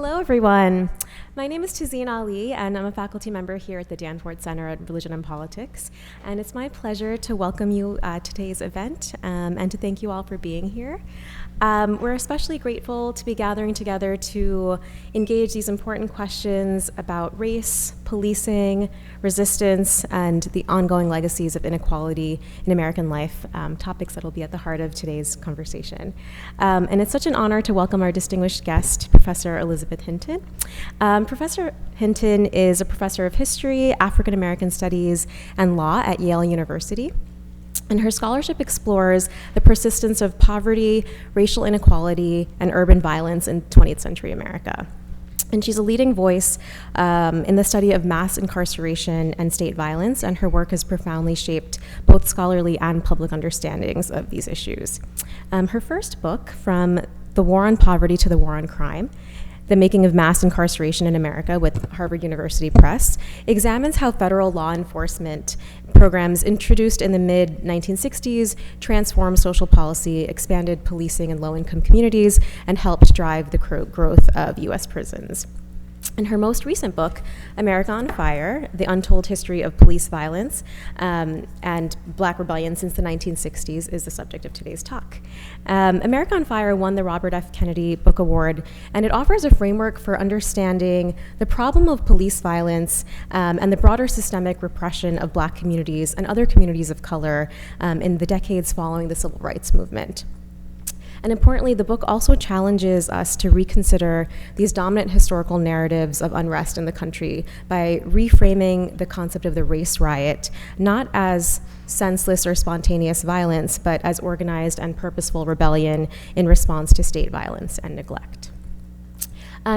Hello, everyone. My name is Tazeen Ali, and I'm a faculty member here at the Danforth Center at Religion and Politics. And it's my pleasure to welcome you to today's event and to thank you all for being here. We're especially grateful to be gathering together to engage these important questions about race, policing, resistance, and the ongoing legacies of inequality in American life, topics that will be at the heart of today's conversation. And it's such an honor to welcome our distinguished guest, Professor Elizabeth Hinton. Professor Hinton is a professor of history, African American studies, and law at Yale University. And her scholarship explores the persistence of poverty, racial inequality, and urban violence in 20th century America. And she's a leading voice in the study of mass incarceration and state violence, and her work has profoundly shaped both scholarly and public understandings of these issues. Her first book, From the War on Poverty to the War on Crime, The Making of Mass Incarceration in America with Harvard University Press, examines how federal law enforcement programs introduced in the mid-1960s transformed social policy, expanded policing in low-income communities, and helped drive the growth of U.S. prisons. In her most recent book, America on Fire, The Untold History of Police Violence and Black Rebellion Since the 1960s is the subject of today's talk. America on Fire won the Robert F. Kennedy Book Award, and it offers a framework for understanding the problem of police violence and the broader systemic repression of Black communities and other communities of color in the decades following the Civil Rights Movement. And importantly, the book also challenges us to reconsider these dominant historical narratives of unrest in the country by reframing the concept of the race riot, not as senseless or spontaneous violence, but as organized and purposeful rebellion in response to state violence and neglect.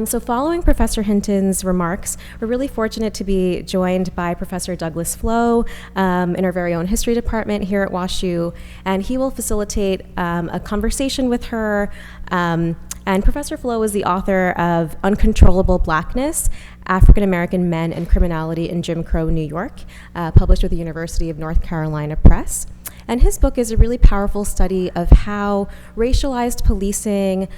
So following Professor Hinton's remarks, we're really fortunate to be joined by Professor Douglas Flowe in our very own history department here at WashU, and he will facilitate a conversation with her. And Professor Flowe is the author of Uncontrollable Blackness, African American Men and Criminality in Jim Crow, New York, published with the University of North Carolina Press. And his book is a really powerful study of how racialized policing,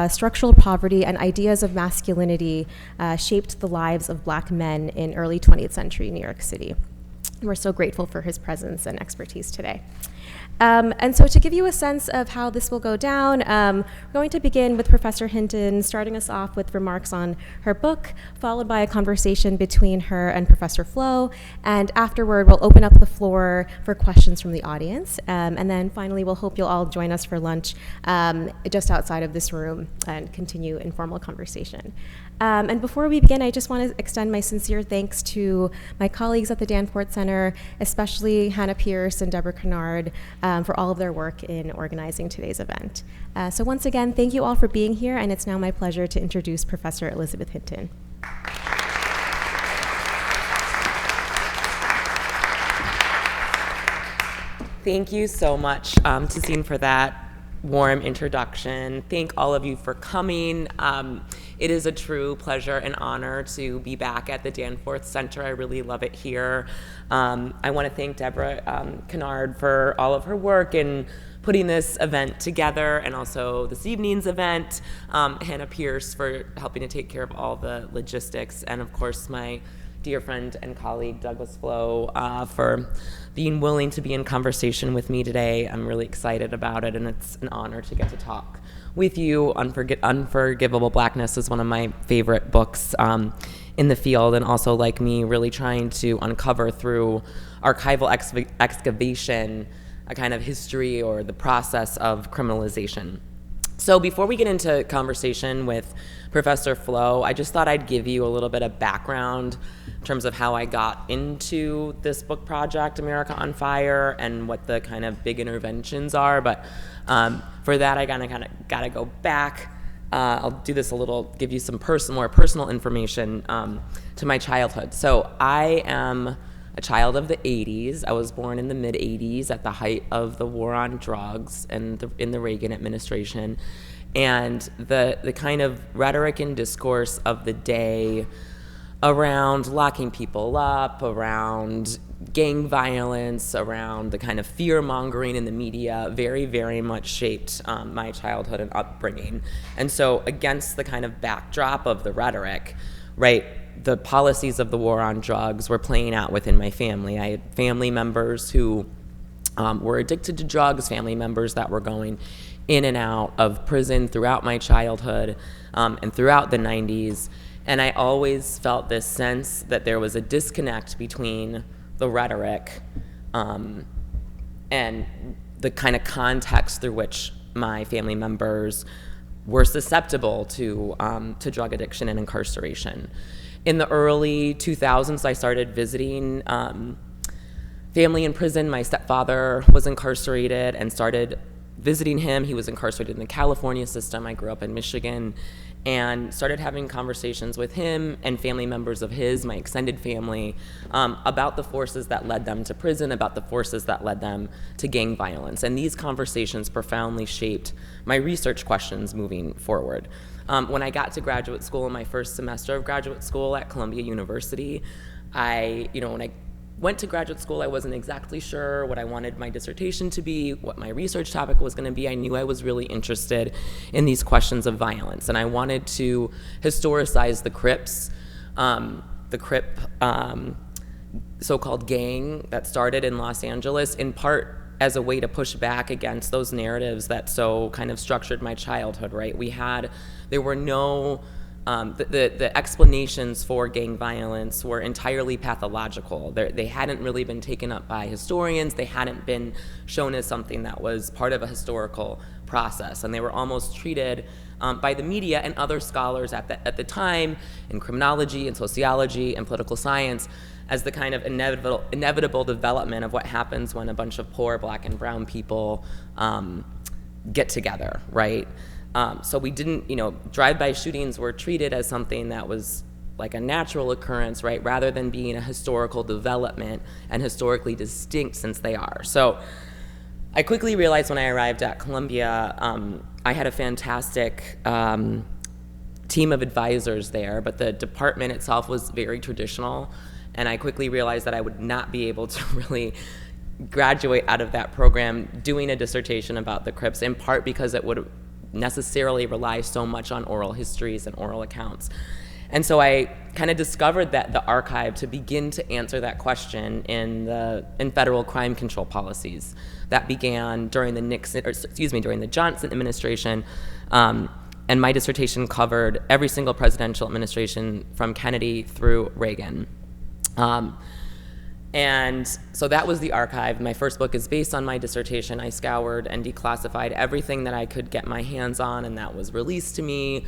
structural poverty, and ideas of masculinity shaped the lives of Black men in early 20th century New York City. We're so grateful for his presence and expertise today. And so to give you a sense of how this will go down, we're going to begin with Professor Hinton starting us off with remarks on her book, followed by a conversation between her and Professor Flowe, and afterward we'll open up the floor for questions from the audience, and then finally we'll hope you'll all join us for lunch just outside of this room and continue informal conversation. And before we begin, I just want to extend my sincere thanks to my colleagues at the Danforth Center, especially Hannah Pierce and Deborah Kennard, for all of their work in organizing today's event. So once again, thank you all for being here, and it's now my pleasure to introduce Professor Elizabeth Hinton. Thank you so much, Tazeen, for that warm introduction. Thank all of you for coming. It is a true pleasure and honor to be back at the Danforth Center. I really love it here. I want to thank Deborah Kennard for all of her work in putting this event together, and also this evening's event. Hannah Pierce for helping to take care of all the logistics, and of course my dear friend and colleague Douglas Flowe for being willing to be in conversation with me today. I'm really excited about it, and it's an honor to get to talk with you. Unforgivable Blackness is one of my favorite books in the field, and also, like me, really trying to uncover through archival excavation a kind of history or the process of criminalization. So before we get into conversation with Professor Flowe, I just thought I'd give you a little bit of background in terms of how I got into this book project, America on Fire, and what the kind of big interventions are. But for that, I kind of got to go back. I'll do this a little, give you some more personal information to my childhood. So I am a child of the 80s. I was born in the mid-80s at the height of the war on drugs and in the Reagan administration. And the kind of rhetoric and discourse of the day around locking people up, around gang violence, around the kind of fear-mongering in the media, very, very much shaped my childhood and upbringing. And so against the kind of backdrop of the rhetoric, right, the policies of the war on drugs were playing out within my family. I had family members who were addicted to drugs, family members that were going in and out of prison throughout my childhood and throughout the 90s. And I always felt this sense that there was a disconnect between the rhetoric and the kind of context through which my family members were susceptible to drug addiction and incarceration. In the early 2000s, I started visiting family in prison. My stepfather was incarcerated and started visiting him. He was incarcerated in the California system. I grew up in Michigan, and started having conversations with him and family members of his, my extended family, about the forces that led them to prison, about the forces that led them to gang violence. And these conversations profoundly shaped my research questions moving forward. When I got to graduate school, in my first semester of graduate school at Columbia University, when I went to graduate school, I wasn't exactly sure what I wanted my dissertation to be, what my research topic was going to be. I knew I was really interested in these questions of violence, and I wanted to historicize the Crips, the Crip so-called gang that started in Los Angeles, in part as a way to push back against those narratives that so kind of structured my childhood, right? There were no the explanations for gang violence were entirely pathological. They hadn't really been taken up by historians. They hadn't been shown as something that was part of a historical process, and they were almost treated by the media and other scholars at the time in criminology and sociology and political science as the kind of inevitable development of what happens when a bunch of poor Black and brown people get together, right? So we didn't, drive-by shootings were treated as something that was like a natural occurrence, right, rather than being a historical development and historically distinct, since they are. So I quickly realized when I arrived at Columbia, I had a fantastic team of advisors there, but the department itself was very traditional, and I quickly realized that I would not be able to really graduate out of that program doing a dissertation about the Crips, in part because it would necessarily rely so much on oral histories and oral accounts. And so I kind of discovered that the archive to begin to answer that question in federal crime control policies that began during the Johnson administration. And my dissertation covered every single presidential administration from Kennedy through Reagan. And so that was the archive. My first book is based on my dissertation. I scoured and declassified everything that I could get my hands on, and that was released to me,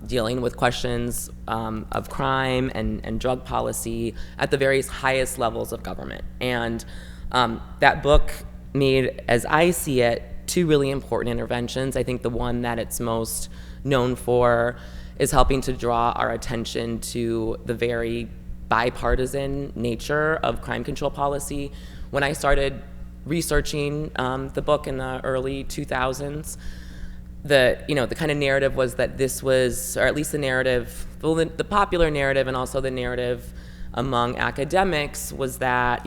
dealing with questions of crime and drug policy at the various highest levels of government. And that book made, as I see it, two really important interventions. I think the one that it's most known for is helping to draw our attention to the very bipartisan nature of crime control policy. When I started researching the book in the early 2000s, the kind of narrative was that this was, or at least the narrative, the popular narrative and also the narrative among academics was that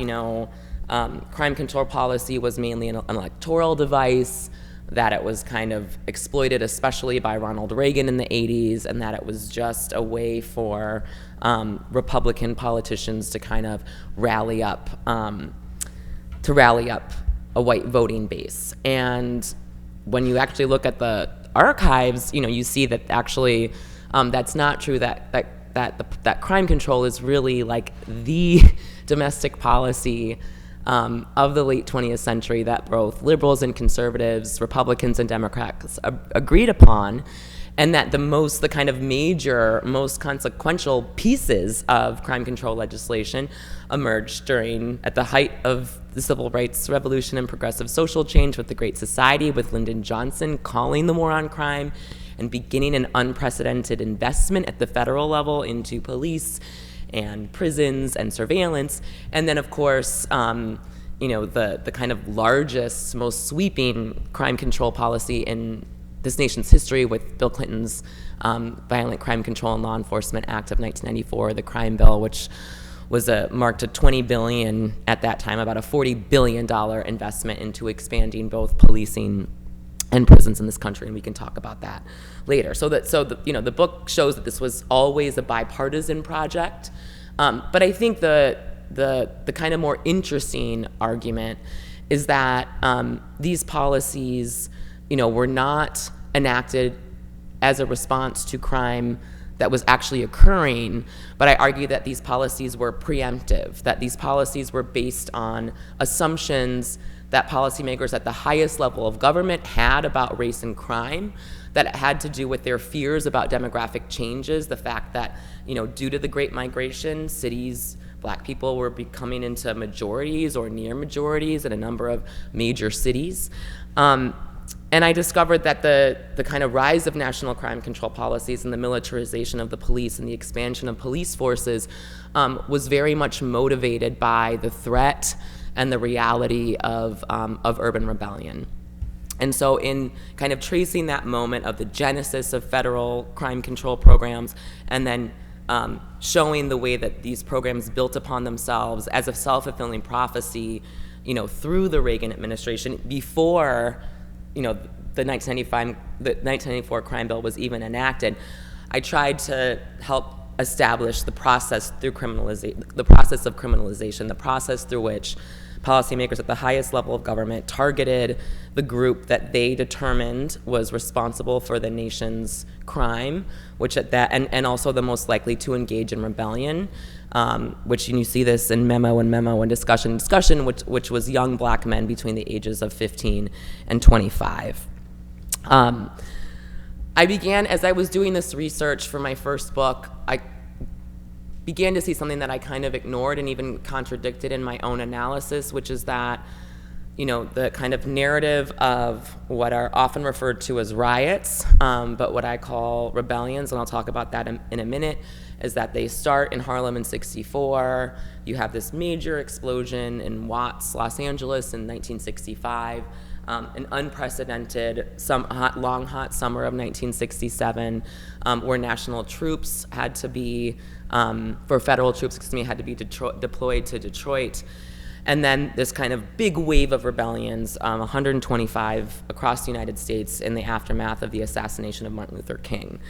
crime control policy was mainly an electoral device, that it was kind of exploited especially by Ronald Reagan in the 80s, and that it was just a way for Republican politicians to kind of rally up a white voting base. And when you actually look at the archives, you see that actually that's not true, that crime control is really like the domestic policy of the late 20th century that both liberals and conservatives, Republicans and Democrats agreed upon, and that the kind of major, most consequential pieces of crime control legislation emerged at the height of the civil rights revolution and progressive social change with the Great Society, with Lyndon Johnson calling the war on crime and beginning an unprecedented investment at the federal level into police and prisons and surveillance. And then, of course, the kind of largest, most sweeping crime control policy in this nation's history with Bill Clinton's Violent Crime Control and Law Enforcement Act of 1994, the Crime Bill, which marked a $20 billion at that time, about a $40 billion investment into expanding both policing and prisons in this country, and we can talk about that later. The book shows that this was always a bipartisan project, but I think the kind of more interesting argument is that these policies, were not enacted as a response to crime that was actually occurring, but I argue that these policies were preemptive, that these policies were based on assumptions that policymakers at the highest level of government had about race and crime, that it had to do with their fears about demographic changes, the fact that, due to the Great Migration, cities, Black people were becoming into majorities or near majorities in a number of major cities. And I discovered that the kind of rise of national crime control policies and the militarization of the police and the expansion of police forces was very much motivated by the threat and the reality of urban rebellion. And so in kind of tracing that moment of the genesis of federal crime control programs and then showing the way that these programs built upon themselves as a self-fulfilling prophecy, through the Reagan administration before, the 1994 crime bill was even enacted, I tried to help establish the process through the process of criminalization, the process through which policymakers at the highest level of government targeted the group that they determined was responsible for the nation's crime, and also the most likely to engage in rebellion, which you see this in memo and discussion, which was young Black men between the ages of 15 and 25. I began, as I was doing this research for my first book, I began to see something that I kind of ignored and even contradicted in my own analysis, which is that, the kind of narrative of what are often referred to as riots, but what I call rebellions, and I'll talk about that in a minute, is that they start in Harlem in '64. You have this major explosion in Watts, Los Angeles in 1965. An unprecedented long hot summer of 1967, where national troops had to be, federal troops, had to be deployed to Detroit. And then this kind of big wave of rebellions, 125 across the United States in the aftermath of the assassination of Martin Luther King.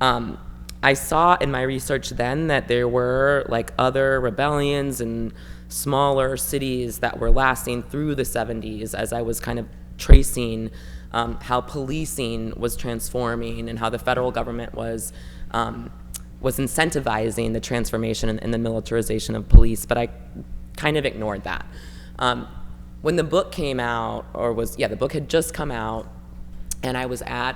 I saw in my research then that there were other rebellions in smaller cities that were lasting through the 70s as I was kind of tracing how policing was transforming and how the federal government was incentivizing the transformation and the militarization of police, but I kind of ignored that. When the book came out, the book had just come out, and I was at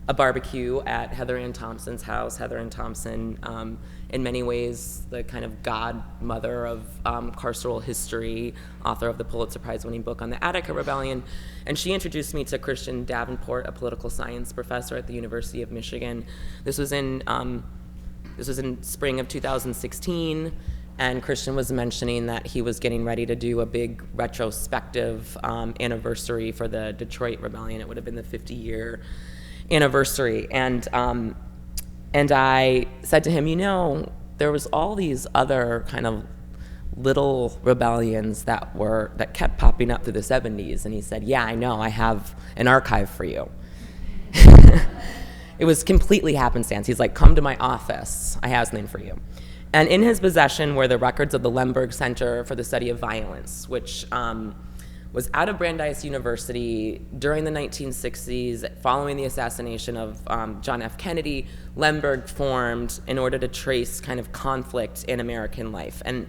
a barbecue at Heather Ann Thompson's house. Heather Ann Thompson, in many ways, the kind of godmother of carceral history, author of the Pulitzer Prize-winning book on the Attica Rebellion, and she introduced me to Christian Davenport, a political science professor at the University of Michigan. This was in spring of 2016, and Christian was mentioning that he was getting ready to do a big retrospective anniversary for the Detroit Rebellion. It would have been the 50-year anniversary, and I said to him, there was all these other kind of little rebellions that kept popping up through the 70s, and he said, yeah, I know, I have an archive for you. It was completely happenstance. He's like, come to my office, I have something for you. And in his possession were the records of the Lemberg Center for the Study of Violence, which was out of Brandeis University during the 1960s, following the assassination of John F. Kennedy. Lemberg formed in order to trace kind of conflict in American life. And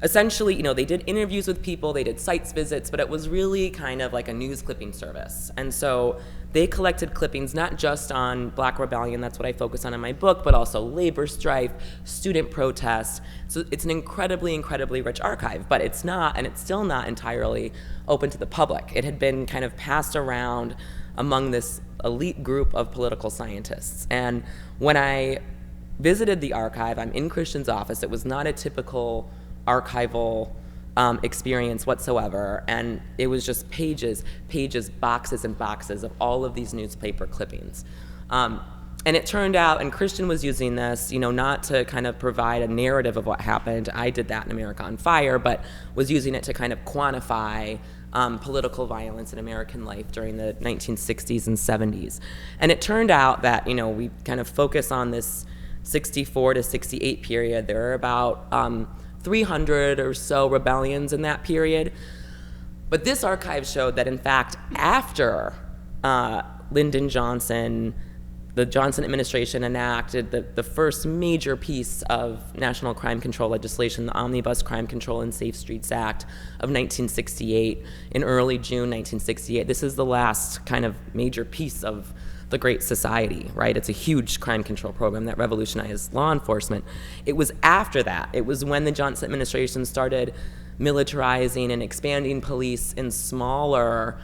essentially, they did interviews with people, they did sites visits, but it was really kind of like a news clipping service. And so they collected clippings not just on Black rebellion, that's what I focus on in my book, but also labor strife, student protests. So it's an incredibly, incredibly rich archive, but it's not, and it's still not entirely open to the public. It had been kind of passed around among this elite group of political scientists. And when I visited the archive, I'm in Christian's office, it was not a typical archival experience whatsoever, and it was just pages, boxes and boxes of all of these newspaper clippings. And And it turned out, and Christian was using this, not to kind of provide a narrative of what happened. I did that in America on Fire, but was using it to kind of quantify political violence in American life during the 1960s and 70s. And it turned out that, we kind of focus on this 64 to 68 period. There are about 300 or so rebellions in that period. But this archive showed that, in fact, after Lyndon Johnson, the Johnson administration enacted the first major piece of national crime control legislation, the Omnibus Crime Control and Safe Streets Act of 1968, in early June 1968. This is the last kind of major piece of the Great Society, right? It's a huge crime control program that revolutionized law enforcement. It was after that. It was when the Johnson administration started militarizing and expanding police in smaller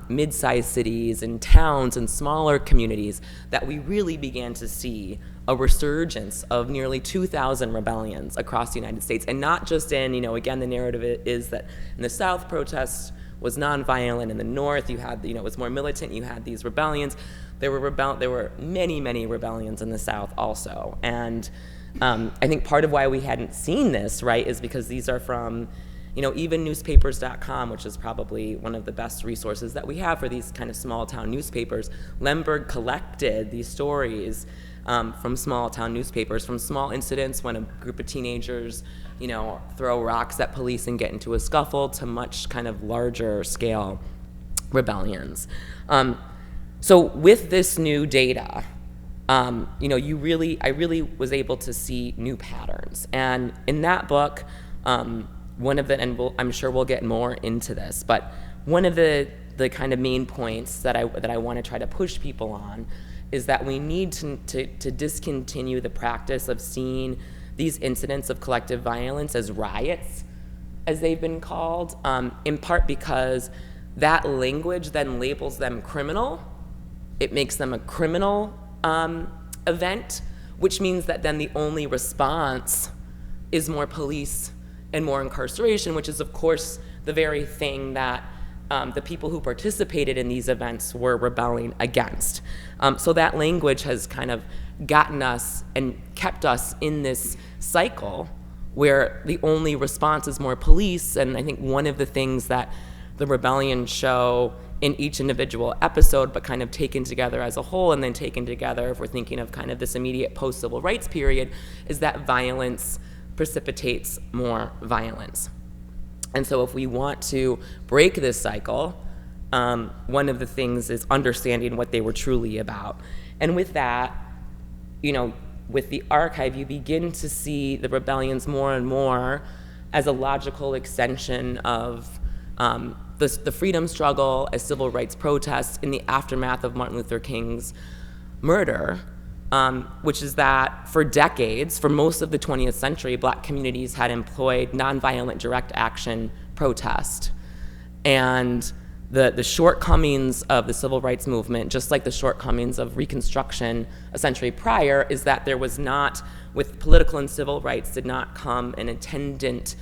mid-sized cities and towns and smaller communities that we really began to see a resurgence of nearly 2,000 rebellions across the United States. And not just in, again, the narrative is that in the South, protests was nonviolent. In the North, you had, it was more militant. You had these rebellions. There were many, many rebellions in the South also. And I think part of why we hadn't seen this, right, is because these are from, even newspapers.com, which is probably one of the best resources that we have for these kind of small town newspapers. Lemberg collected these stories from small town newspapers, from small incidents when a group of teenagers, throw rocks at police and get into a scuffle, to much kind of larger scale rebellions. So with this new data, I really was able to see new patterns. And in that book, one of the, and I'm sure we'll get more into this, but one of the kind of main points that I want to try to push people on is that we need to discontinue the practice of seeing these incidents of collective violence as riots, as they've been called, in part because that language then labels them criminal. It makes them a criminal event, which means that then the only response is more police and more incarceration, which is, of course, the very thing that the people who participated in these events were rebelling against. So that language has kind of gotten us and kept us in this cycle where the only response is more police. And I think one of the things that the rebellions show in each individual episode, but kind of taken together as a whole, and then taken together if we're thinking of kind of this immediate post-civil rights period, is that violence precipitates more violence. And so if we want to break this cycle, one of the things is understanding what they were truly about. And with that, with the archive, you begin to see the rebellions more and more as a logical extension of the freedom struggle, as civil rights protests in the aftermath of Martin Luther King's murder, which is that for decades, for most of the 20th century, Black communities had employed nonviolent direct action protest. And the shortcomings of the civil rights movement, just like the shortcomings of Reconstruction a century prior, is that there was not, with political and civil rights, did not come an attendant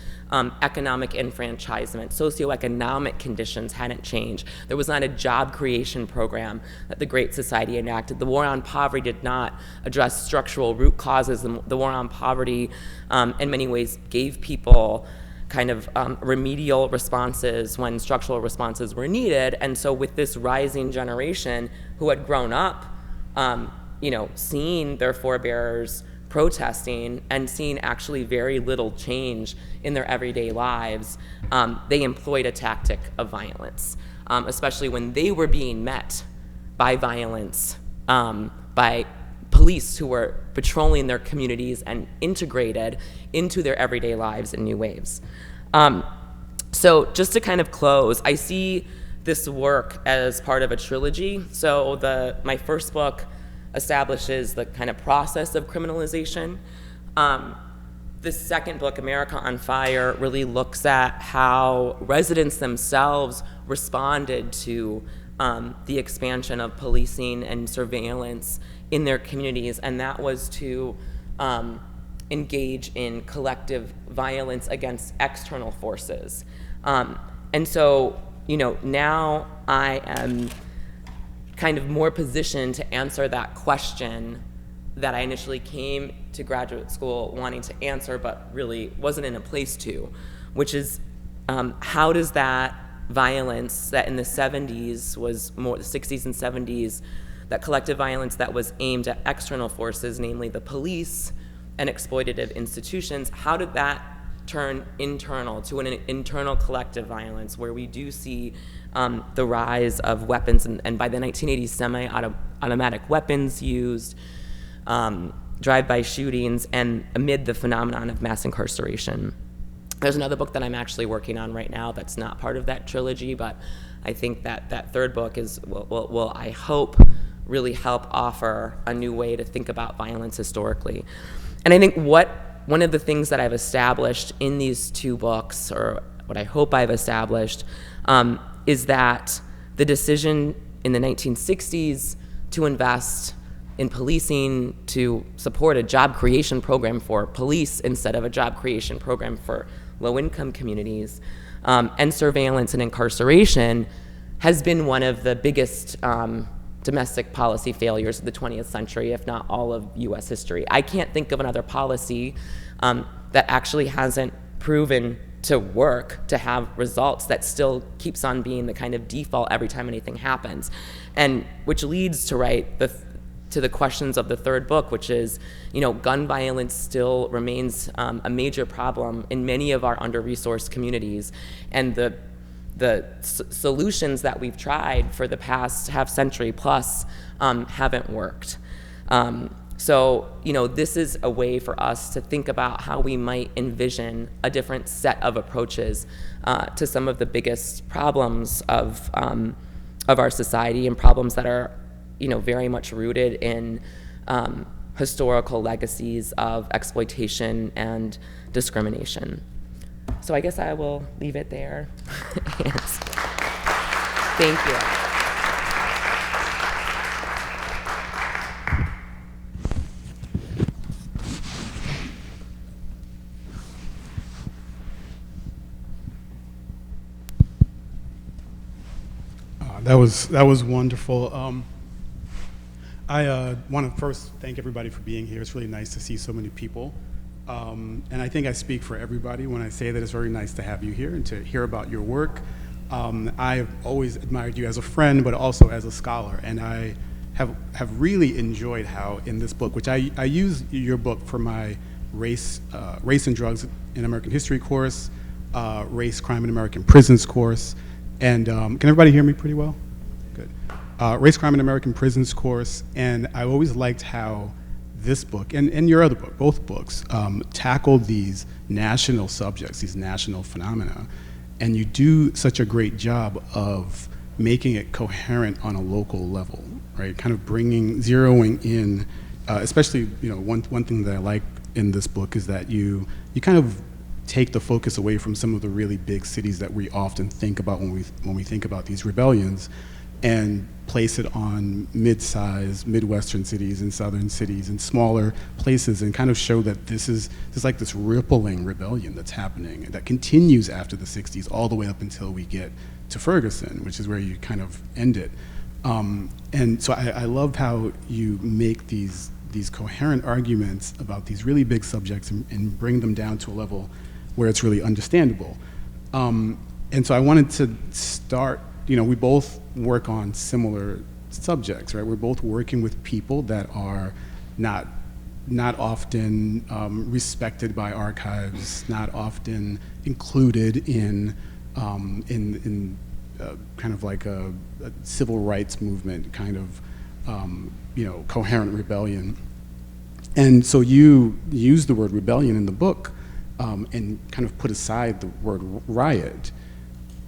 economic enfranchisement. Socioeconomic conditions hadn't changed. There was not a job creation program that the Great Society enacted. The war on poverty did not address structural root causes. The war on poverty, in many ways, gave people kind of remedial responses when structural responses were needed. And so with this rising generation who had grown up, seeing their forebears protesting and seeing actually very little change in their everyday lives, they employed a tactic of violence, especially when they were being met by violence, by police who were patrolling their communities and integrated into their everyday lives in new ways. So just to kind of close, I see this work as part of a trilogy. So my first book establishes the kind of process of criminalization. The second book, America on Fire, really looks at how residents themselves responded to the expansion of policing and surveillance in their communities, and that was to engage in collective violence against external forces. And so, now I am kind of more positioned to answer that question that I initially came to graduate school wanting to answer, but really wasn't in a place to, which is how does that violence that in the 70s was more, the 60s and 70s, that collective violence that was aimed at external forces, namely the police and exploitative institutions, how did that turn internal to an internal collective violence where we do see the rise of weapons and by the 1980s semi-automatic weapons used, drive-by shootings, and amid the phenomenon of mass incarceration. There's another book that I'm actually working on right now that's not part of that trilogy, but I think that third book will I hope, really help offer a new way to think about violence historically. And I think one of the things that I've established in these two books, or what I hope I've established, is that the decision in the 1960s to invest in policing, to support a job creation program for police instead of a job creation program for low-income communities, and surveillance and incarceration has been one of the biggest domestic policy failures of the 20th century, if not all of US history. I can't think of another policy that actually hasn't proven to work, to have results, that still keeps on being the kind of default every time anything happens. And which leads to the questions of the third book, which is, gun violence still remains a major problem in many of our under-resourced communities, and the solutions that we've tried for the past half century plus haven't worked. So, this is a way for us to think about how we might envision a different set of approaches to some of the biggest problems of our society, and problems that are very much rooted in historical legacies of exploitation and discrimination. So I guess I will leave it there. Yes. Thank you. That was wonderful. I want to first thank everybody for being here. It's really nice to see so many people. And I think I speak for everybody when I say that it's very nice to have you here and to hear about your work. I've always admired you as a friend, but also as a scholar. And I have really enjoyed how in this book, which I use your book for my race and drugs in American history course, race, crime, and American prisons course. And can everybody hear me pretty well? Good. Race, Crime, and American Prisons course, and I always liked how this book, and your other book, both books, tackle these national subjects, these national phenomena, and you do such a great job of making it coherent on a local level, right? Kind of zeroing in, especially, one thing that I like in this book is that you kind of take the focus away from some of the really big cities that we often think about when we think about these rebellions, and place it on mid-sized Midwestern cities and Southern cities and smaller places, and kind of show that there's like this rippling rebellion that's happening that continues after the 60s all the way up until we get to Ferguson, which is where you kind of end it. And so I loved how you make these coherent arguments about these really big subjects and bring them down to a level where it's really understandable. And so I wanted to start, we both work on similar subjects, right? We're both working with people that are not often respected by archives, not often included in kind of like a civil rights movement kind of, coherent rebellion. And so you use the word rebellion in the book and kind of put aside the word riot.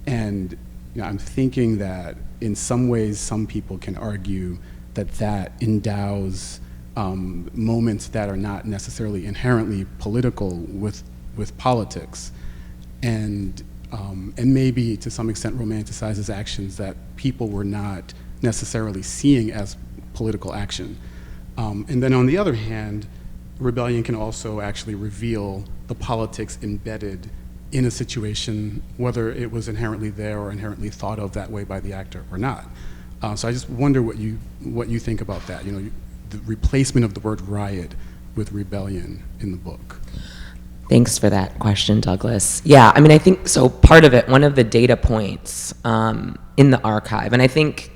And I'm thinking that in some ways, some people can argue that endows moments that are not necessarily inherently political with politics, and maybe to some extent romanticizes actions that people were not necessarily seeing as political action. And then on the other hand, rebellion can also actually reveal the politics embedded in a situation, whether it was inherently there or inherently thought of that way by the actor or not. So I just wonder what you think about that. You know, the replacement of the word riot with rebellion in the book. Thanks for that question, Douglas. Yeah, I mean, I think so. Part of it, one of the data points in the archive, and I think,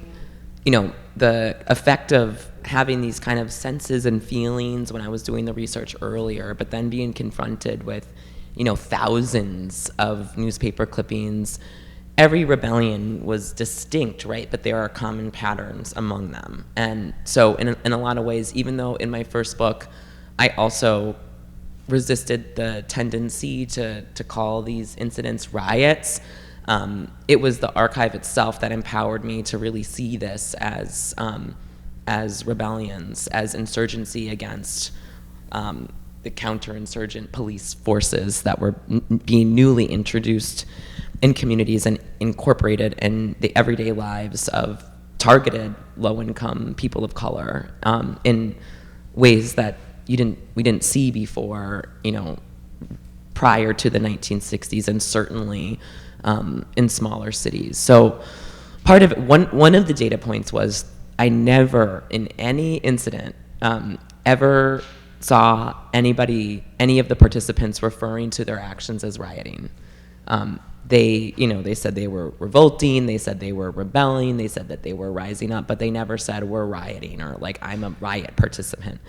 you know, the effect of having these kind of senses and feelings when I was doing the research earlier, but then being confronted with, you know, thousands of newspaper clippings. Every rebellion was distinct, right? But there are common patterns among them. And so in a lot of ways, even though in my first book, I also resisted the tendency to call these incidents riots, it was the archive itself that empowered me to really see this as rebellions, as insurgency against the counterinsurgent police forces that were being newly introduced in communities and incorporated in the everyday lives of targeted low-income people of color in ways that we didn't see before, you know, prior to the 1960s, and certainly in smaller cities. So part of it, one of the data points was I never in any incident ever saw any of the participants referring to their actions as rioting. They said they were revolting, they said they were rebelling, they said that they were rising up, but they never said we're rioting or like I'm a riot participant.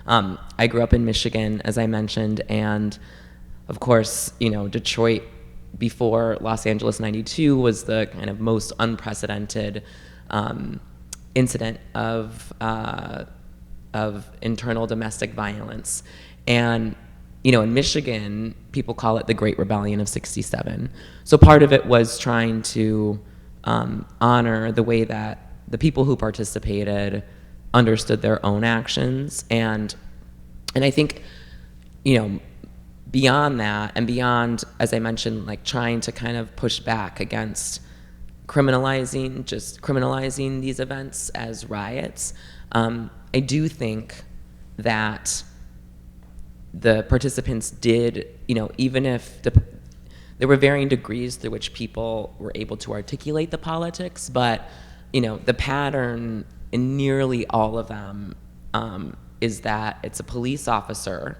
I grew up in Michigan, as I mentioned, and of course, you know, Detroit before Los Angeles '92 was the kind of most unprecedented incident of internal domestic violence. And you know, in Michigan, people call it the Great Rebellion of '67. So part of it was trying to honor the way that the people who participated understood their own actions. And I think, you know, beyond that and beyond, as I mentioned, like trying to kind of push back against criminalizing these events as riots, I do think that the participants did, you know, even if there were varying degrees through which people were able to articulate the politics, but, you know, the pattern in nearly all of them is that it's a police officer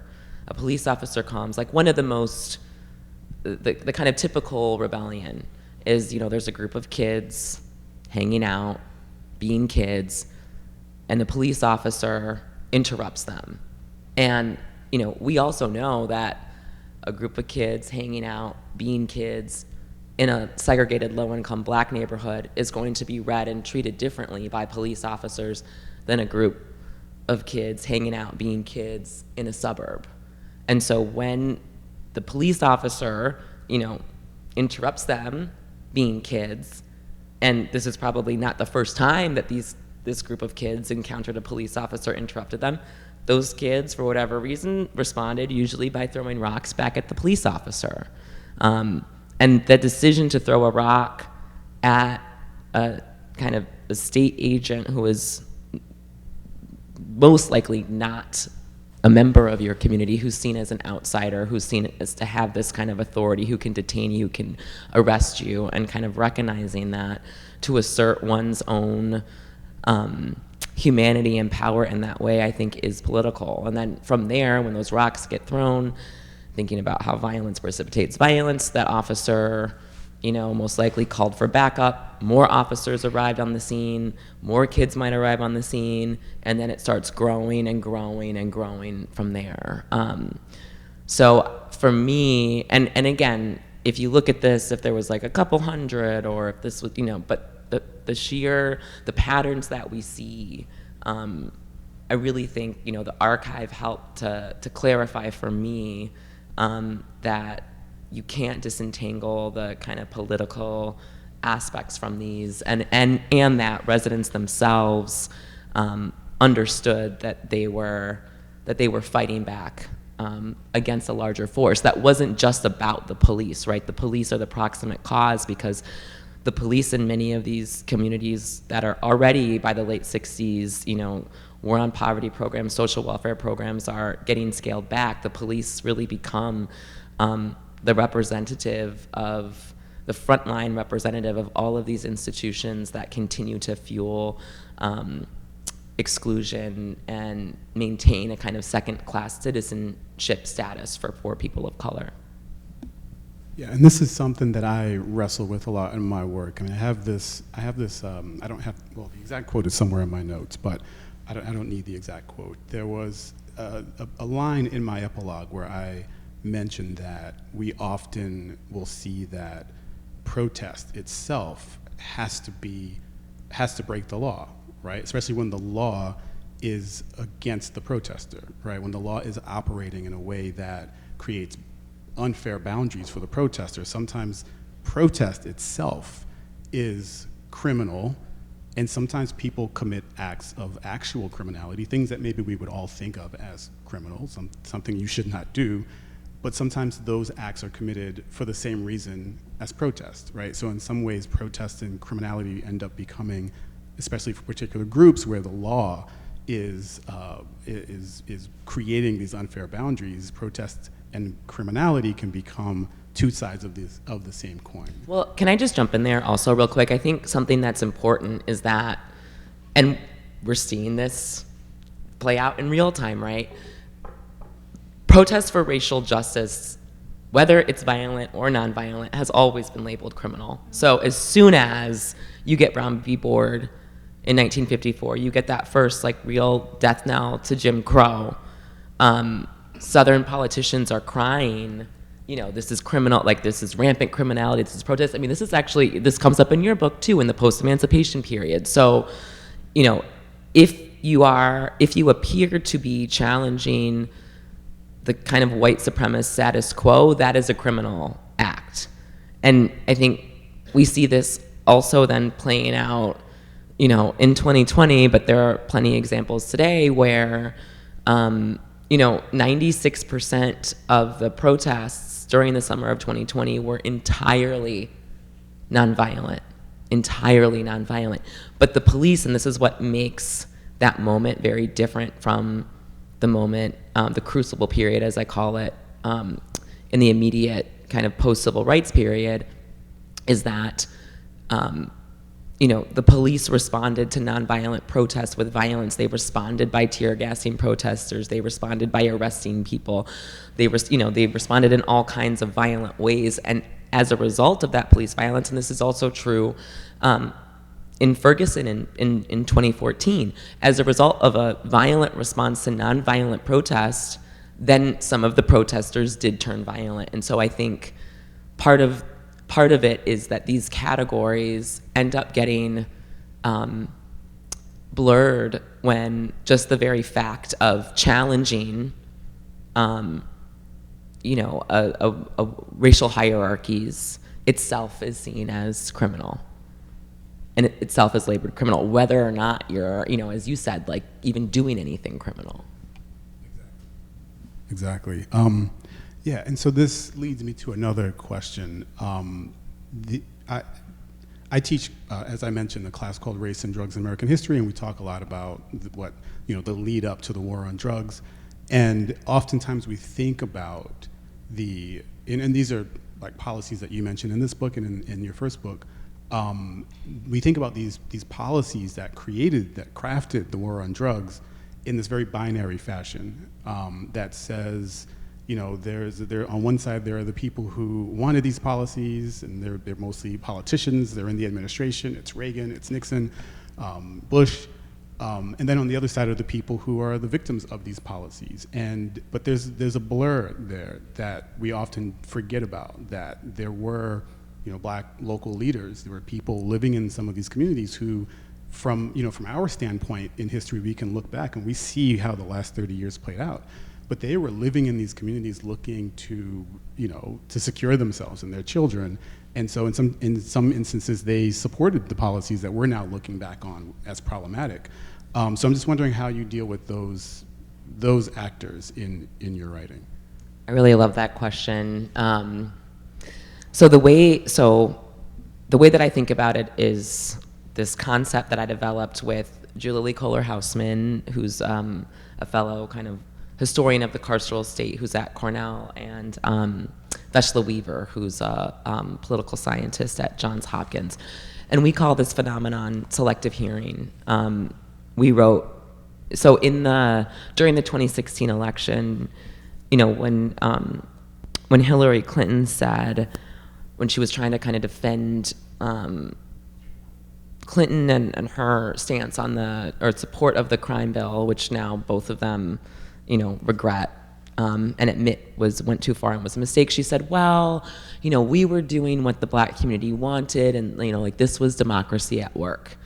comes, like one of the most, the kind of typical rebellion is, you know, there's a group of kids hanging out, being kids, and the police officer interrupts them. And you know, we also know that a group of kids hanging out, being kids, in a segregated low-income black neighborhood is going to be read and treated differently by police officers than a group of kids hanging out, being kids in a suburb. And so when the police officer, you know, interrupts them being kids, and this is probably not the first time that this group of kids encountered a police officer interrupted them, those kids, for whatever reason, responded usually by throwing rocks back at the police officer. And the decision to throw a rock at a kind of a state agent who is most likely not a member of your community, who's seen as an outsider, who's seen as to have this kind of authority, who can detain you, who can arrest you, and kind of recognizing that to assert one's own humanity and power in that way, I think, is political. And then from there, when those rocks get thrown, thinking about how violence precipitates violence, that officer, you know, most likely called for backup, more officers arrived on the scene, more kids might arrive on the scene, and then it starts growing and growing and growing from there. So for me, and again, if you look at this, if there was like a couple hundred, or if this was, you know, but the patterns that we see, I really think, you know, the archive helped to clarify for me that you can't disentangle the kind of political aspects from these, and that residents themselves understood that they were fighting back against a larger force that wasn't just about the police, right? The police are the proximate cause, because the police in many of these communities that are already by the late 60s, you know, war on poverty programs, social welfare programs are getting scaled back. The police really become the representative of the frontline representative of all of these institutions that continue to fuel exclusion and maintain a kind of second-class citizenship status for poor people of color. Yeah, and this is something that I wrestle with a lot in my work. I mean, I have this, I don't have, well, the exact quote is somewhere in my notes, but I don't need the exact quote. There was a line in my epilogue where I mentioned that we often will see that protest itself has to break the law, right? Especially when the law is against the protester, right? When the law is operating in a way that creates unfair boundaries for the protester. Sometimes protest itself is criminal, and sometimes people commit acts of actual criminality, things that maybe we would all think of as criminal, something you should not do, but sometimes those acts are committed for the same reason as protest, right? So in some ways, protest and criminality end up becoming, especially for particular groups where the law is creating these unfair boundaries, protest and criminality can become two sides of the same coin. Well, can I just jump in there also real quick? I think something that's important is that, and we're seeing this play out in real time, right? Protests for racial justice, whether it's violent or nonviolent, has always been labeled criminal. So as soon as you get Brown v. Board in 1954, you get that first like real death knell to Jim Crow. Southern politicians are crying, you know, this is criminal, like this is rampant criminality, this is protest. I mean, this comes up in your book too, in the post-emancipation period. So, you know, if you appear to be challenging the kind of white supremacist status quo, that is a criminal act. And I think we see this also then playing out, you know, in 2020, but there are plenty of examples today where, you know, 96% of the protests during the summer of 2020 were entirely nonviolent. But the police, and this is what makes that moment very different from the moment, the crucible period, as I call it, in the immediate kind of post-civil rights period, is that, you know, the police responded to nonviolent protests with violence. They responded by tear gassing protesters. They responded by arresting people. They responded in all kinds of violent ways. And as a result of that police violence, and this is also true in Ferguson in 2014, as a result of a violent response to nonviolent protest, then some of the protesters did turn violent. And so I think part of it is that these categories end up getting blurred when just the very fact of challenging, you know, a racial hierarchies itself is seen as criminal, and it itself is labeled criminal, whether or not you're, you know, as you said, like even doing anything criminal. Exactly. Yeah, and so this leads me to another question. I teach, as I mentioned, a class called Race and Drugs in American History, and we talk a lot about what, you know, the lead up to the war on drugs. And oftentimes we think about and these are like policies that you mentioned in this book and in your first book. We think about these policies that crafted the war on drugs in this very binary fashion that says, you know, there on one side there are the people who wanted these policies, and they're mostly politicians. They're in the administration. It's Reagan, it's Nixon, Bush, and then on the other side are the people who are the victims of these policies. But there's a blur there that we often forget about. That there were, you know, black local leaders. There were people living in some of these communities who, from our standpoint in history, we can look back and we see how the last 30 years played out. But they were living in these communities looking to, you know, to secure themselves and their children. And so in some instances, they supported the policies that we're now looking back on as problematic. So I'm just wondering how you deal with those actors in your writing. I really love that question. So the way that I think about it is this concept that I developed with Julia Lee Kohler-Hausman, who's a fellow kind of historian of the carceral state who's at Cornell, and Veshla Weaver, who's a political scientist at Johns Hopkins. And we call this phenomenon selective hearing. We wrote, so during the 2016 election, when Hillary Clinton said, when she was trying to kind of defend Clinton and her stance on or support of the crime bill, which now both of them, regret and admit went too far and was a mistake. She said, well, we were doing what the Black community wanted, and like this was democracy at work.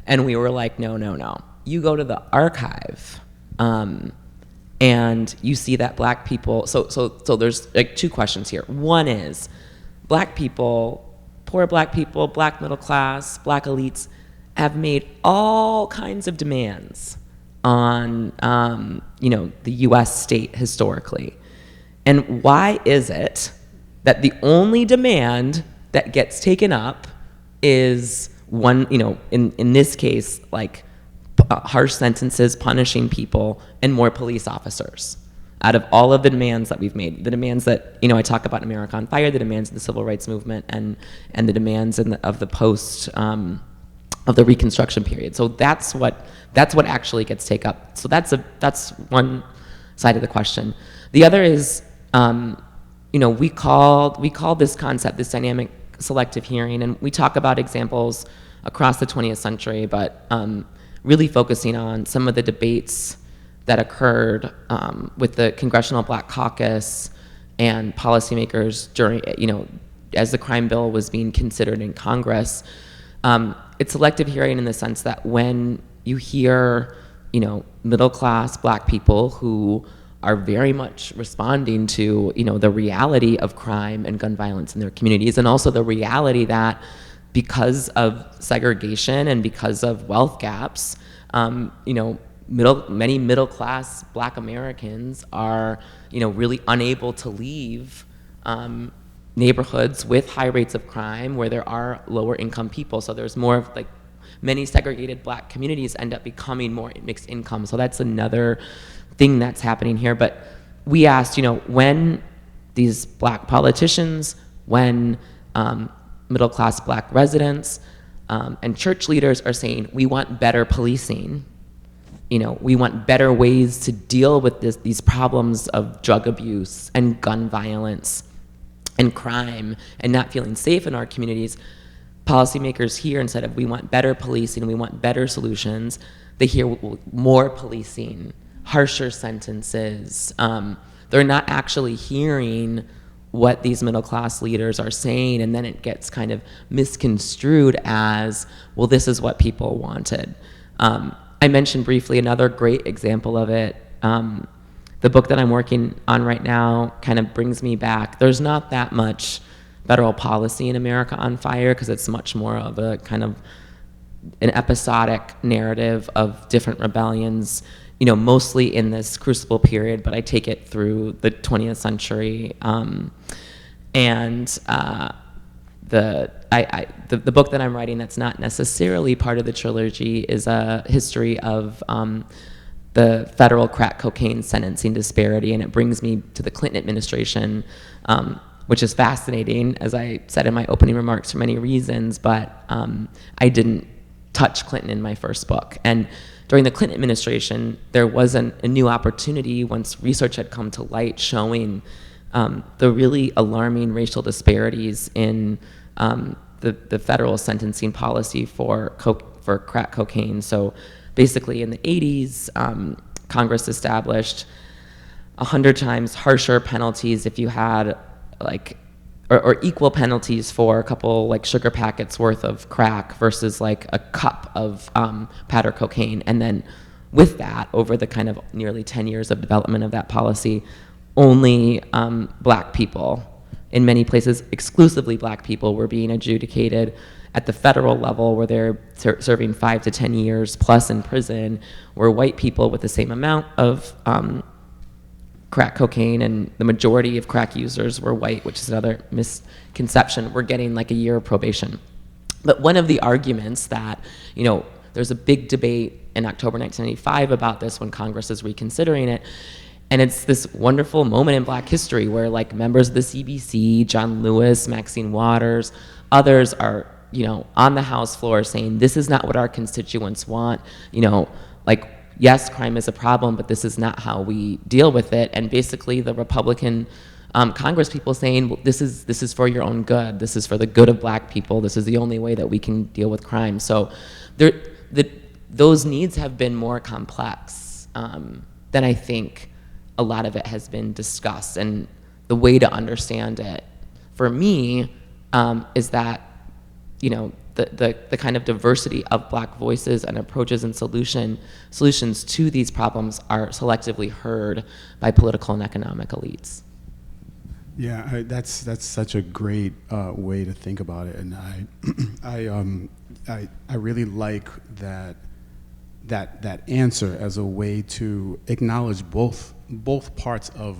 And we were like, no. You go to the archive, and you see that Black people. So there's like two questions here. One is, Black people, poor Black people, Black middle class, Black elites have made all kinds of demands on the U.S. state historically. And why is it that the only demand that gets taken up is one, in this case, like harsh sentences, punishing people, and more police officers? Out of all of the demands that we've made, the demands that I talk about in America on Fire, the demands of the civil rights movement, and the demands of the post of the Reconstruction period. So that's what actually gets taken up. So that's one side of the question. The other is, we call this concept, this dynamic selective hearing, and we talk about examples across the 20th century, but really focusing on some of the debates that occurred with the Congressional Black Caucus and policymakers during, as the crime bill was being considered in Congress. It's selective hearing in the sense that when you hear, middle class Black people who are very much responding to, the reality of crime and gun violence in their communities, and also the reality that because of segregation and because of wealth gaps, many middle class Black Americans are, really unable to leave neighborhoods with high rates of crime where there are lower income people. So there's more of many segregated Black communities end up becoming more mixed income. So that's another thing that's happening here. But we asked, when these Black politicians, when middle class Black residents and church leaders are saying, we want better policing, we want better ways to deal with these problems of drug abuse and gun violence and crime and not feeling safe in our communities, policymakers hear, instead of we want better policing, we want better solutions, they hear more policing, harsher sentences. They're not actually hearing what these middle class leaders are saying, and then it gets kind of misconstrued as, well, this is what people wanted. I mentioned briefly another great example of it. The book that I'm working on right now kind of brings me back. There's not that much federal policy in America on fire because it's much more of a kind of an episodic narrative of different rebellions, mostly in this crucible period, but I take it through the 20th century. The book that I'm writing that's not necessarily part of the trilogy is a history of the federal crack cocaine sentencing disparity, and it brings me to the Clinton administration, which is fascinating, as I said in my opening remarks, for many reasons, but I didn't touch Clinton in my first book. And during the Clinton administration, there was a new opportunity once research had come to light showing the really alarming racial disparities in the federal sentencing policy for crack cocaine. So basically in the 80s, Congress established 100 times harsher penalties if you had or equal penalties for a couple sugar packets worth of crack versus a cup of powder cocaine. And then with that, over the kind of nearly 10 years of development of that policy, only Black people, in many places exclusively Black people, were being adjudicated at the federal level, where they're serving 5 to 10 years plus in prison, where white people with the same amount of crack cocaine, and the majority of crack users were white, which is another misconception, were getting a year of probation. But one of the arguments that, there's a big debate in October 1995 about this when Congress is reconsidering it, And it's this wonderful moment in Black history where like members of the CBC, John Lewis, Maxine Waters, others are, you know, on the House floor saying, this is not what our constituents want, you know, like, yes, crime is a problem, but this is not how we deal with it. And basically the Republican Congress people saying, well, this is for your own good. This is for the good of Black people. This is the only way that we can deal with crime. So those needs have been more complex than I think a lot of it has been discussed. And the way to understand it for me is that, you know, the kind of diversity of Black voices and approaches and solutions to these problems are selectively heard by political and economic elites. Yeah, that's such a great way to think about it, and I really like that answer as a way to acknowledge both parts of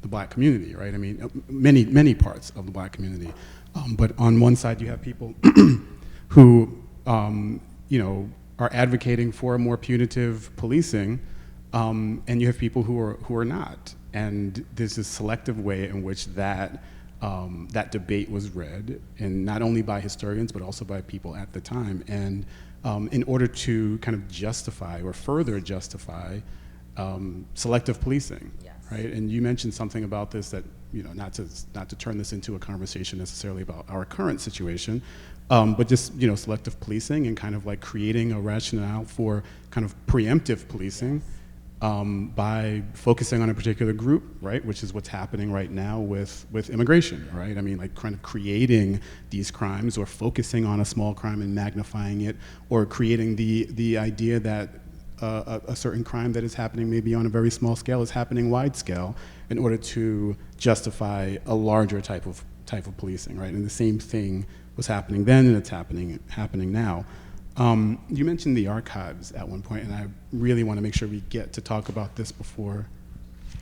the Black community, right? I mean, many parts of the Black community, but on one side you have people who you know, are advocating for a more punitive policing, and you have people who are not. And there's this selective way in which that debate was read, and not only by historians but also by people at the time. And in order to kind of justify or further justify selective policing, yes. Right? And you mentioned something about this that, you know, not to turn this into a conversation necessarily about our current situation, but just, you know, selective policing and kind of like creating a rationale for kind of preemptive policing. Yes. By focusing on a particular group, right, which is what's happening right now with immigration, right? I mean, like kind of creating these crimes or focusing on a small crime and magnifying it, or creating the idea that a certain crime that is happening maybe on a very small scale is happening wide scale in order to justify a larger type of policing, right? And the same thing was happening then, and it's happening now. You mentioned the archives at one point, and I really want to make sure we get to talk about this before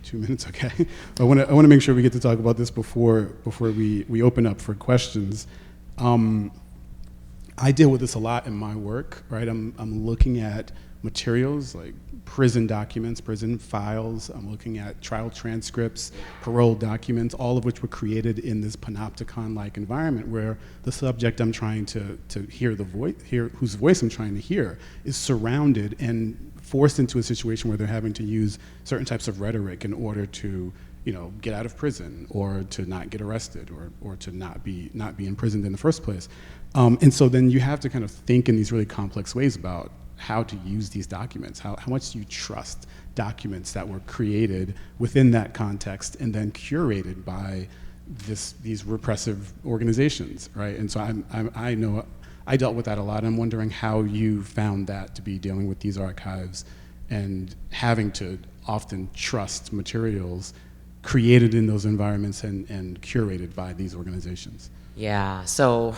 2 minutes. Okay, I want to make sure we get to talk about this before we open up for questions. I deal with this a lot in my work, right? I'm looking at materials like prison documents, prison files. I'm looking at trial transcripts, parole documents, all of which were created in this panopticon-like environment where the subject I'm trying to hear whose voice I'm trying to hear is surrounded and forced into a situation where they're having to use certain types of rhetoric in order to, you know, get out of prison or to not get arrested or to not be imprisoned in the first place. And so then you have to kind of think in these really complex ways about how to use these documents. How much do you trust documents that were created within that context and then curated by these repressive organizations, right? And so I know I dealt with that a lot. I'm wondering how you found that to be dealing with these archives and having to often trust materials created in those environments and curated by these organizations. Yeah, so,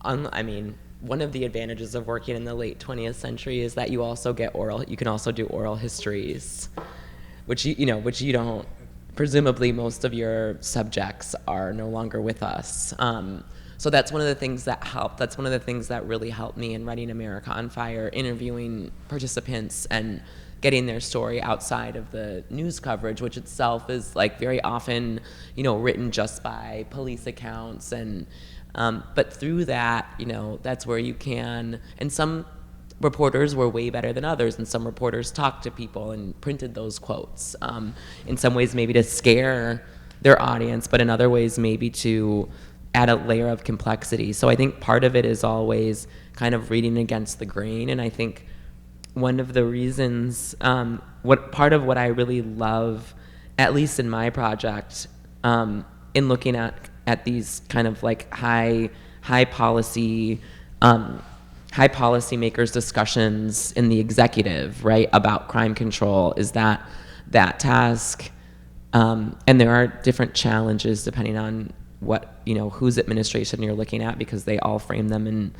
I mean, one of the advantages of working in the late 20th century is that you can also do oral histories, which you don't, presumably most of your subjects are no longer with us. So that's one of the things that helped. That's one of the things that really helped me in writing America on Fire, interviewing participants and getting their story outside of the news coverage, which itself is like very often, you know, written just by police accounts and but through that, you know, that's where you can, and some reporters were way better than others, and some reporters talked to people and printed those quotes. In some ways maybe to scare their audience, but in other ways maybe to add a layer of complexity. So I think part of it is always kind of reading against the grain, and I think one of the reasons, part of what I really love, at least in my project, in looking at these kind of like high policy makers discussions in the executive, right, about crime control, is that task, and there are different challenges depending on what, you know, whose administration you're looking at, because they all frame them in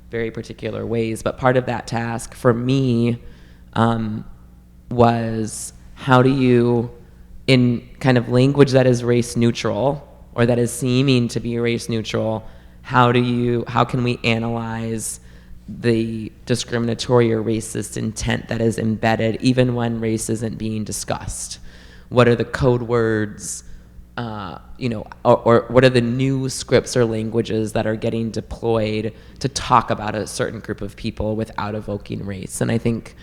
very particular ways. But part of that task for me was, how do you, in kind of language that is race neutral, or that is seeming to be race neutral, how can we analyze the discriminatory or racist intent that is embedded even when race isn't being discussed? What are the code words, or what are the new scripts or languages that are getting deployed to talk about a certain group of people without evoking race? And I think,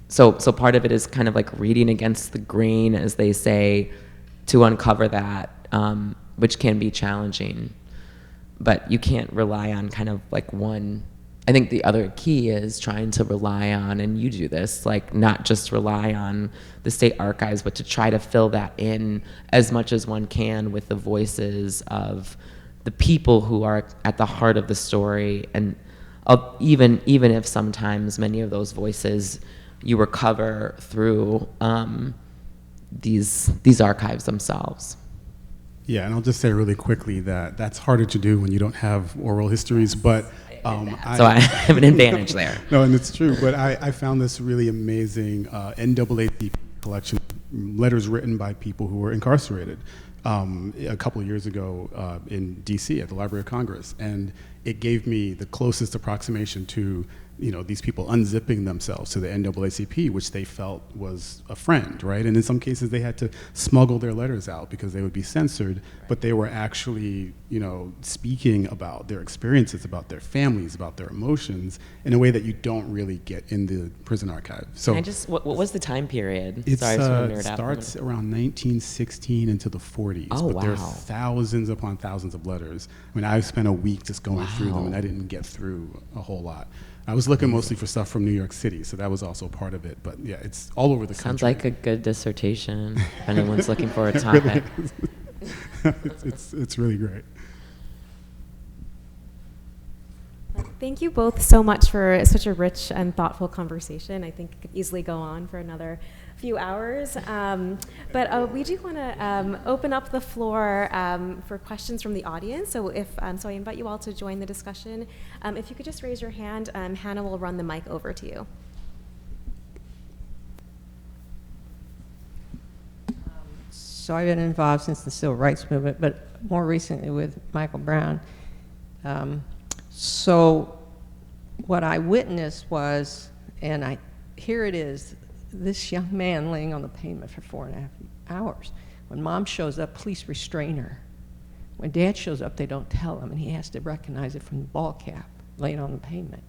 so part of it is kind of like reading against the grain, as they say, to uncover that, which can be challenging. But you can't rely on kind of like one. I think the other key is trying to rely on, and you do this, like not just rely on the state archives, but to try to fill that in as much as one can with the voices of the people who are at the heart of the story. And even if sometimes many of those voices you recover through these archives themselves. Yeah, and I'll just say really quickly that that's harder to do when you don't have oral histories, but so I have an advantage there. No, and it's true, but I found this really amazing NAACP collection, letters written by people who were incarcerated a couple of years ago in DC at the Library of Congress, and it gave me the closest approximation to these people unzipping themselves to the NAACP, which they felt was a friend, right? And in some cases they had to smuggle their letters out because they would be censored, but they were actually, speaking about their experiences, about their families, about their emotions in a way that you don't really get in the prison archive. So what was the time period? It starts around 1916 into the 40s. Oh, but wow. there are thousands upon thousands of letters. I mean, I spent a week just going through them, and I didn't get through a whole lot. I was looking mostly for stuff from New York City, so that was also part of it. But yeah, it's all over the country. Sounds like a good dissertation if anyone's looking for a topic. It's really great. Thank you both so much for such a rich and thoughtful conversation. I think it could easily go on for another few hours. But we do want to open up the floor for questions from the audience. So so I invite you all to join the discussion. If you could just raise your hand, Hannah will run the mic over to you. So I've been involved since the Civil Rights Movement, but more recently with Michael Brown. So what I witnessed was, and here it is, this young man laying on the pavement for 4.5 hours. When mom shows up, police restrain her. When dad shows up, they don't tell him, and he has to recognize it from the ball cap laying on the pavement.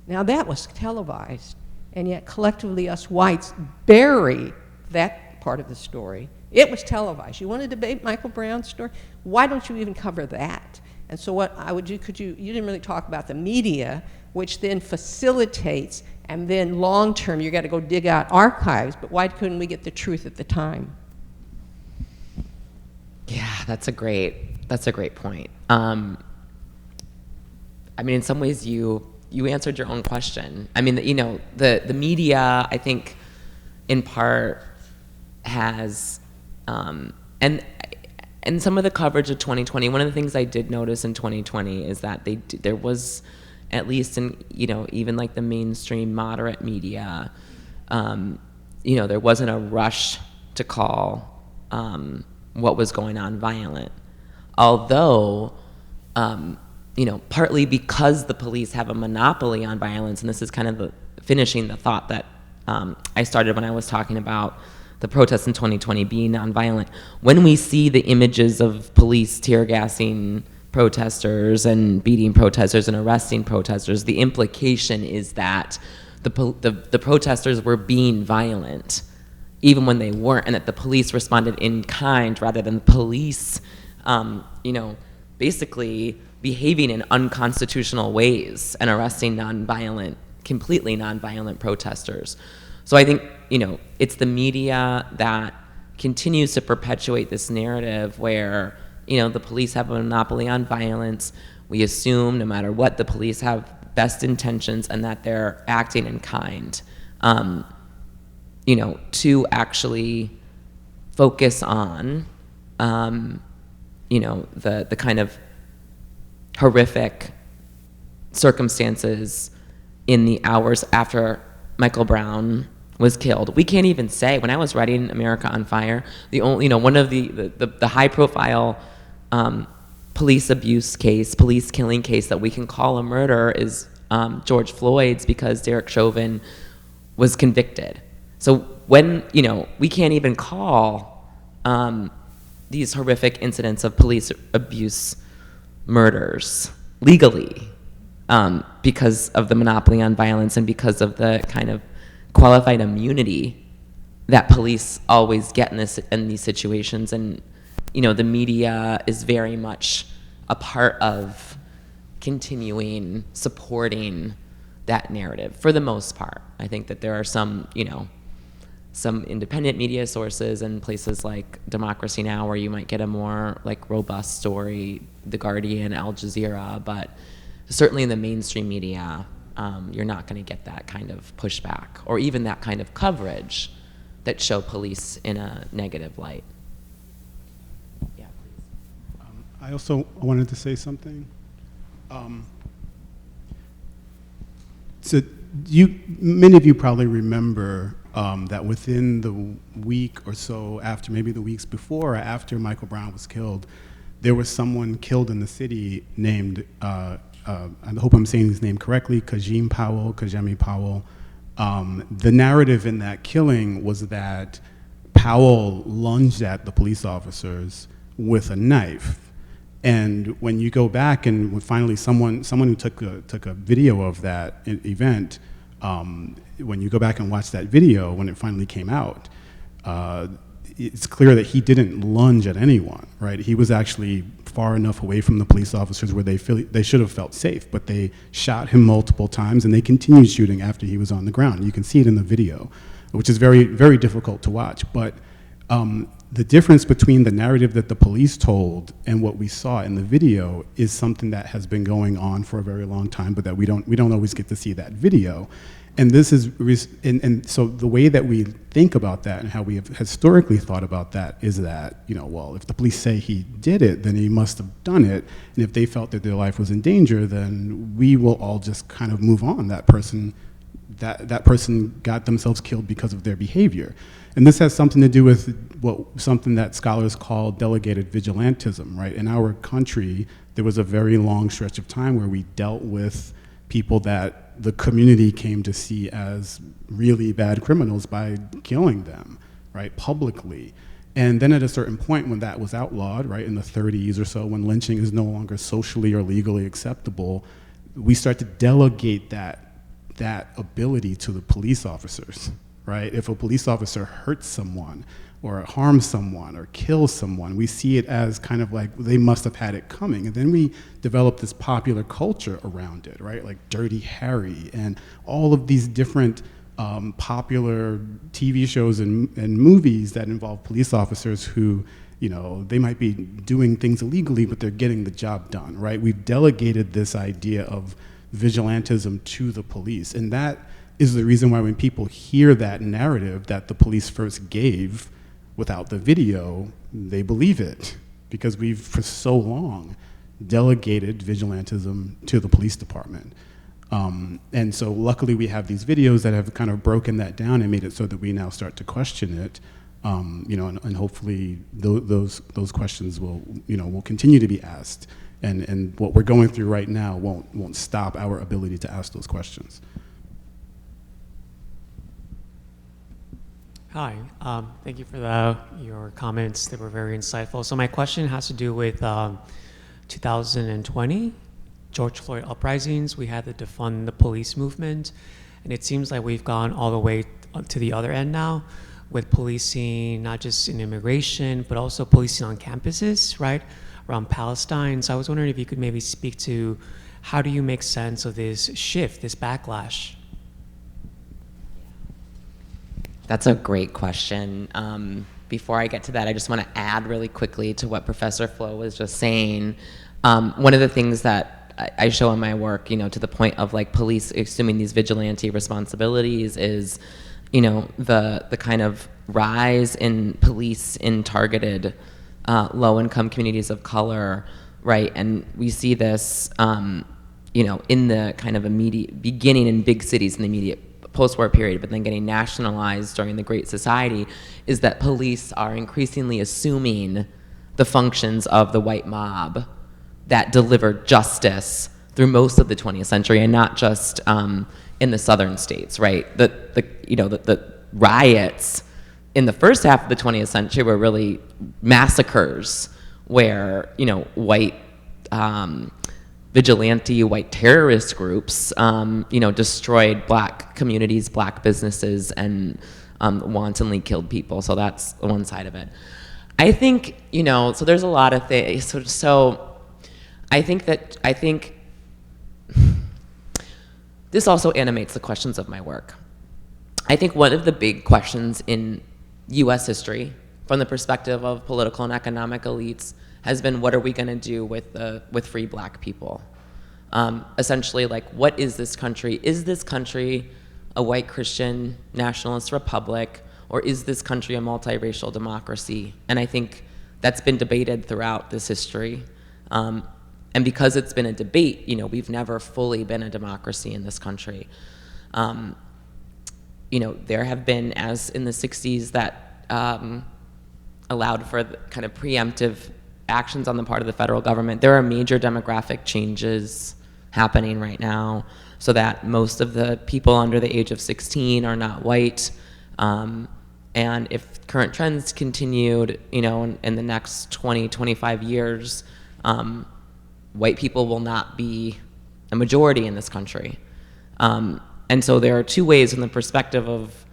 Now that was televised, and yet collectively us whites bury that part of the story. It was televised. You want to debate Michael Brown's story? Why don't you even cover that? And so what I would do, you didn't really talk about the media, which then facilitates, and then long term you got to go dig out archives, but why couldn't we get the truth at the time? Yeah, that's a great point. I mean, in some ways you answered your own question. I mean, the media, I think, in part has, and some of the coverage of 2020, one of the things I did notice in 2020 is that there was, at least in, even like the mainstream moderate media, there wasn't a rush to call what was going on violent. Although, partly because the police have a monopoly on violence, and this is kind of finishing the thought that I started when I was talking about the protests in 2020 being nonviolent. When we see the images of police tear gassing protesters and beating protesters and arresting protesters, the implication is that the protesters were being violent, even when they weren't, and that the police responded in kind rather than the police, basically behaving in unconstitutional ways and arresting completely nonviolent protesters. So I think, it's the media that continues to perpetuate this narrative where, the police have a monopoly on violence. We assume no matter what, the police have best intentions and that they're acting in kind, to actually focus on, the kind of horrific circumstances in the hours after Michael Brown was killed. We can't even say, when I was writing America on Fire, one of the high profile police abuse case, police killing case that we can call a murder is George Floyd's, because Derek Chauvin was convicted. So when, we can't even call these horrific incidents of police abuse murders legally, because of the monopoly on violence and because of the kind of qualified immunity that police always get in these situations. And the media is very much a part of continuing supporting that narrative for the most part. I think that there are some independent media sources and places like Democracy Now! Where you might get a more like robust story, The Guardian, Al Jazeera, but certainly in the mainstream media, you're not going to get that kind of pushback or even that kind of coverage that show police in a negative light. Yeah, please. I also wanted to say something. So many of you probably remember that within the week or so after, maybe the weeks before or after Michael Brown was killed, there was someone killed in the city named, I hope I'm saying his name correctly, Kajemi Powell. The narrative in that killing was that Powell lunged at the police officers with a knife. And when you go back and finally someone who took a video of that event, when you go back and watch that video, when it finally came out, it's clear that he didn't lunge at anyone, right? He was actually far enough away from the police officers where they should have felt safe, but they shot him multiple times and they continued shooting after he was on the ground. You can see it in the video, which is very, very difficult to watch. But the difference between the narrative that the police told and what we saw in the video is something that has been going on for a very long time, but that we don't always get to see that video. And this is, and so the way that we think about that and how we have historically thought about that is that, well, if the police say he did it, then he must have done it. And if they felt that their life was in danger, then we will all just kind of move on. That person got themselves killed because of their behavior. And this has something to do with something that scholars call delegated vigilantism, right? In our country, there was a very long stretch of time where we dealt with people that the community came to see as really bad criminals by killing them, right, publicly. And then at a certain point when that was outlawed, right, in the 30s or so, when lynching is no longer socially or legally acceptable, we start to delegate that ability to the police officers, right? If a police officer hurts someone or harms someone or kills someone, we see it as kind of like they must have had it coming. And then we develop this popular culture around it, right? Like Dirty Harry and all of these different popular TV shows and movies that involve police officers who, they might be doing things illegally, but they're getting the job done, right? We've delegated this idea of vigilantism to the police. And that is the reason why when people hear that narrative that the police first gave without the video, they believe it, because we've for so long delegated vigilantism to the police department. And so luckily we have these videos that have kind of broken that down and made it so that we now start to question it, and hopefully those questions will continue to be asked. And what we're going through right now won't stop our ability to ask those questions. Hi, thank you for your comments. They were very insightful. So my question has to do with 2020, George Floyd uprisings. We had the defund the police movement, and it seems like we've gone all the way to the other end now with policing, not just in immigration, but also policing on campuses, right, around Palestine. So I was wondering if you could maybe speak to how do you make sense of this shift, this backlash? That's a great question. Before I get to that, I just want to add really quickly to what Professor Flowe was just saying. One of the things that I show in my work, to the point of like police assuming these vigilante responsibilities is, the kind of rise in police in targeted low-income communities of color, right? And we see this, in the kind of immediate beginning in big cities in the immediate post-war period, but then getting nationalized during the Great Society, is that police are increasingly assuming the functions of the white mob, that delivered justice through most of the 20th century, and not just in the southern states, right? The riots in the first half of the 20th century were really massacres where, white vigilante, white terrorist groups, destroyed black communities, black businesses, and wantonly killed people. So that's one side of it. I think, so there's a lot of things. So I think this also animates the questions of my work. I think one of the big questions in U.S. history, from the perspective of political and economic elites, has been, what are we going to do with free black people? Essentially, like, what is this country? Is this country a white Christian nationalist republic, or is this country a multiracial democracy? And I think that's been debated throughout this history. And because it's been a debate, we've never fully been a democracy in this country. There have been, as in the 60s, that allowed for the kind of preemptive actions on the part of the federal government. There are major demographic changes happening right now, so that most of the people under the age of 16 are not white. And if current trends continued, in the next 20, 25 years, white people will not be a majority in this country. And so there are two ways from the perspective of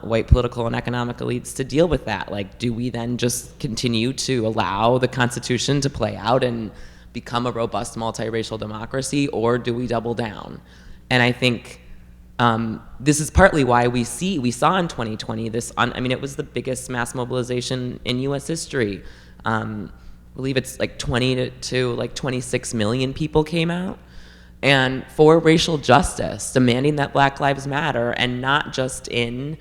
white political and economic elites to deal with that. Like, do we then just continue to allow the Constitution to play out and become a robust multiracial democracy, or do we double down? And I think this is partly why we saw in 2020 this, it was the biggest mass mobilization in U.S. history. I believe it's like 20 to like 26 million people came out, and for racial justice, demanding that Black Lives Matter, and not just in,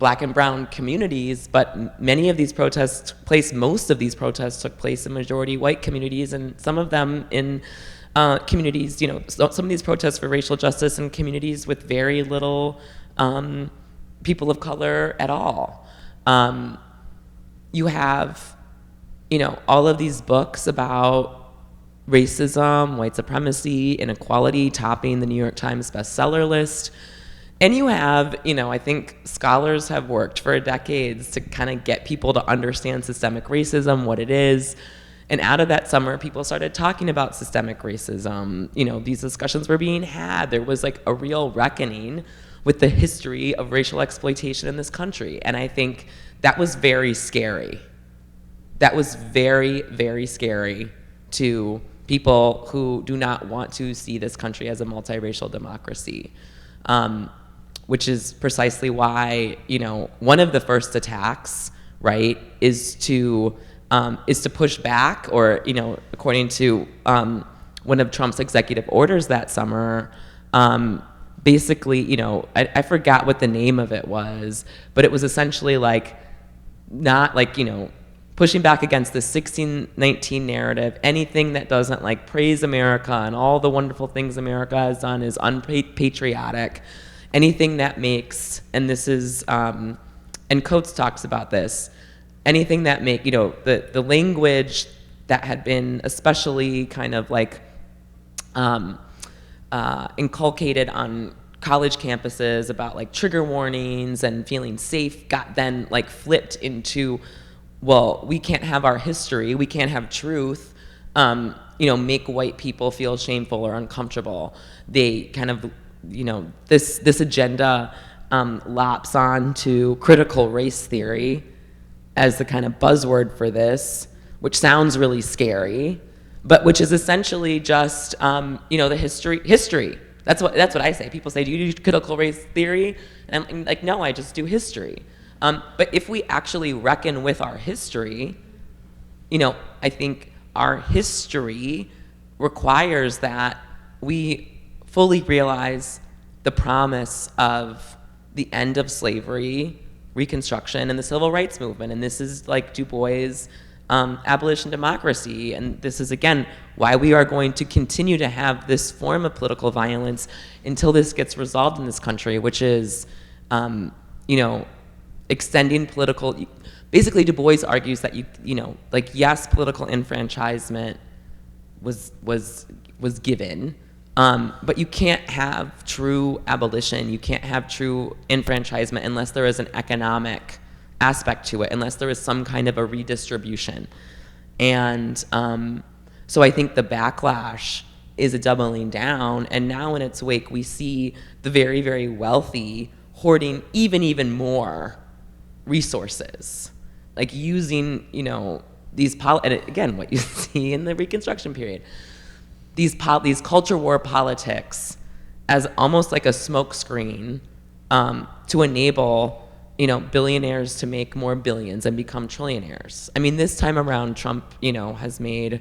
Black and brown communities, but many of these protests took place, most of these protests took place in majority white communities, and some of them in communities, some of these protests for racial justice in communities with very little people of color at all. You have, all of these books about racism, white supremacy, inequality topping the New York Times bestseller list. And you have, I think scholars have worked for decades to kind of get people to understand systemic racism, what it is. And out of that summer, people started talking about systemic racism. These discussions were being had. There was like a real reckoning with the history of racial exploitation in this country. And I think that was very scary. That was very, very scary to people who do not want to see this country as a multiracial democracy. Which is precisely why, one of the first attacks, right, is to push back, or, according to one of Trump's executive orders that summer, basically, I forgot what the name of it was, but it was essentially like, not like, pushing back against the 1619 narrative. Anything that doesn't like praise America and all the wonderful things America has done is unpatriotic. Anything that makes, and this is, and Coates talks about this, anything that make, the language that had been especially kind of like inculcated on college campuses about like trigger warnings and feeling safe got then like flipped into, well, we can't have our history, we can't have truth, make white people feel shameful or uncomfortable. They kind of, this agenda lops on to critical race theory as the kind of buzzword for this, which sounds really scary, but which is essentially just, the history. That's what I say. People say, do you do critical race theory? And I'm like, no, I just do history. But if we actually reckon with our history, I think our history requires that we fully realize the promise of the end of slavery, Reconstruction, and the Civil Rights Movement. And this is like Du Bois' abolition democracy. And this is, again, why we are going to continue to have this form of political violence until this gets resolved in this country, which is, extending basically Du Bois argues that like yes, political enfranchisement was given, but you can't have true abolition, you can't have true enfranchisement unless there is an economic aspect to it, unless there is some kind of a redistribution. And so I think the backlash is a doubling down, and now in its wake we see the very, very wealthy hoarding even more resources, like using, these and again, what you see in the Reconstruction period, these culture war politics as almost like a smokescreen to enable billionaires to make more billions and become trillionaires. I mean, this time around, Trump, has made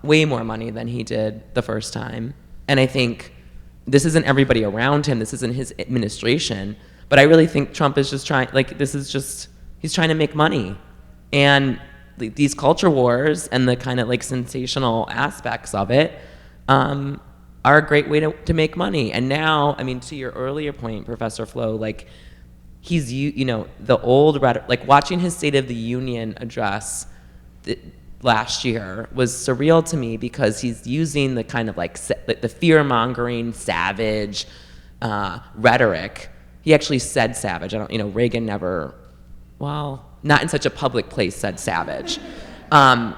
way more money than he did the first time. And I think this isn't everybody around him, this isn't his administration, but I really think Trump is just trying, he's trying to make money. And these culture wars and the kind of like sensational aspects of it are a great way to make money. And now, I mean, to your earlier point, Professor Flowe, like, he's, the old rhetoric, like watching his State of the Union address last year was surreal to me, because he's using the kind of like the fear-mongering, savage rhetoric. He actually said savage. Reagan never, well, not in such a public place, said savage. So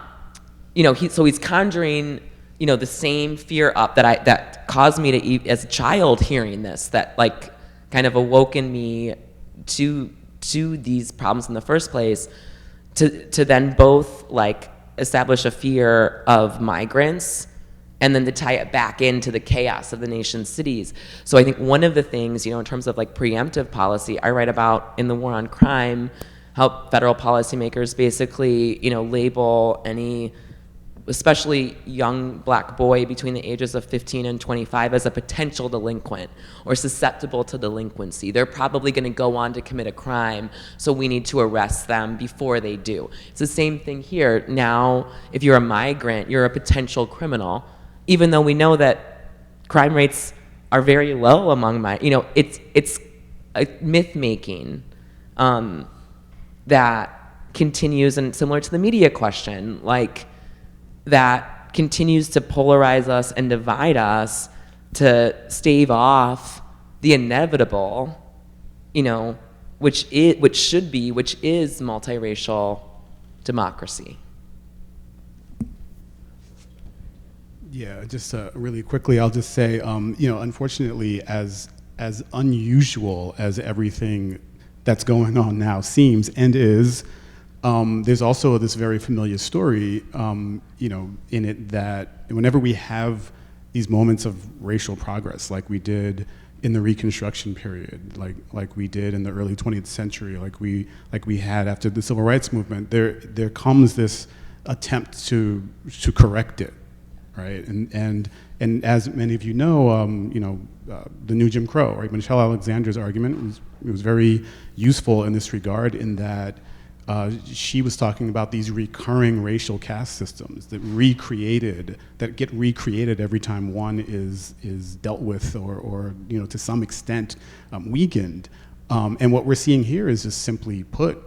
he's conjuring, the same fear up that caused me to, as a child hearing this, that like kind of awoken me to these problems in the first place, to then both like establish a fear of migrants and then to tie it back into the chaos of the nation's cities. So I think one of the things, in terms of like preemptive policy, I write about in The War on Crime, how federal policymakers basically, label any, especially young black boy between the ages of 15 and 25 as a potential delinquent or susceptible to delinquency. They're probably going to go on to commit a crime, so we need to arrest them before they do. It's the same thing here. Now, if you're a migrant, you're a potential criminal, even though we know that crime rates are very low among it's a myth-making that continues, and similar to the media question, like, that continues to polarize us and divide us to stave off the inevitable, which is multiracial democracy. Yeah, just really quickly, I'll just say, unfortunately, as unusual as everything that's going on now seems and is, there's also this very familiar story, in it, that whenever we have these moments of racial progress, like we did in the Reconstruction period, like we did in the early 20th century, like we had after the Civil Rights Movement, there comes this attempt to correct it, right? And as many of you know, the new Jim Crow, right? Michelle Alexander's argument was very useful in this regard, in that she was talking about these recurring racial caste systems that get recreated every time one is dealt with or to some extent weakened. And what we're seeing here is just simply put,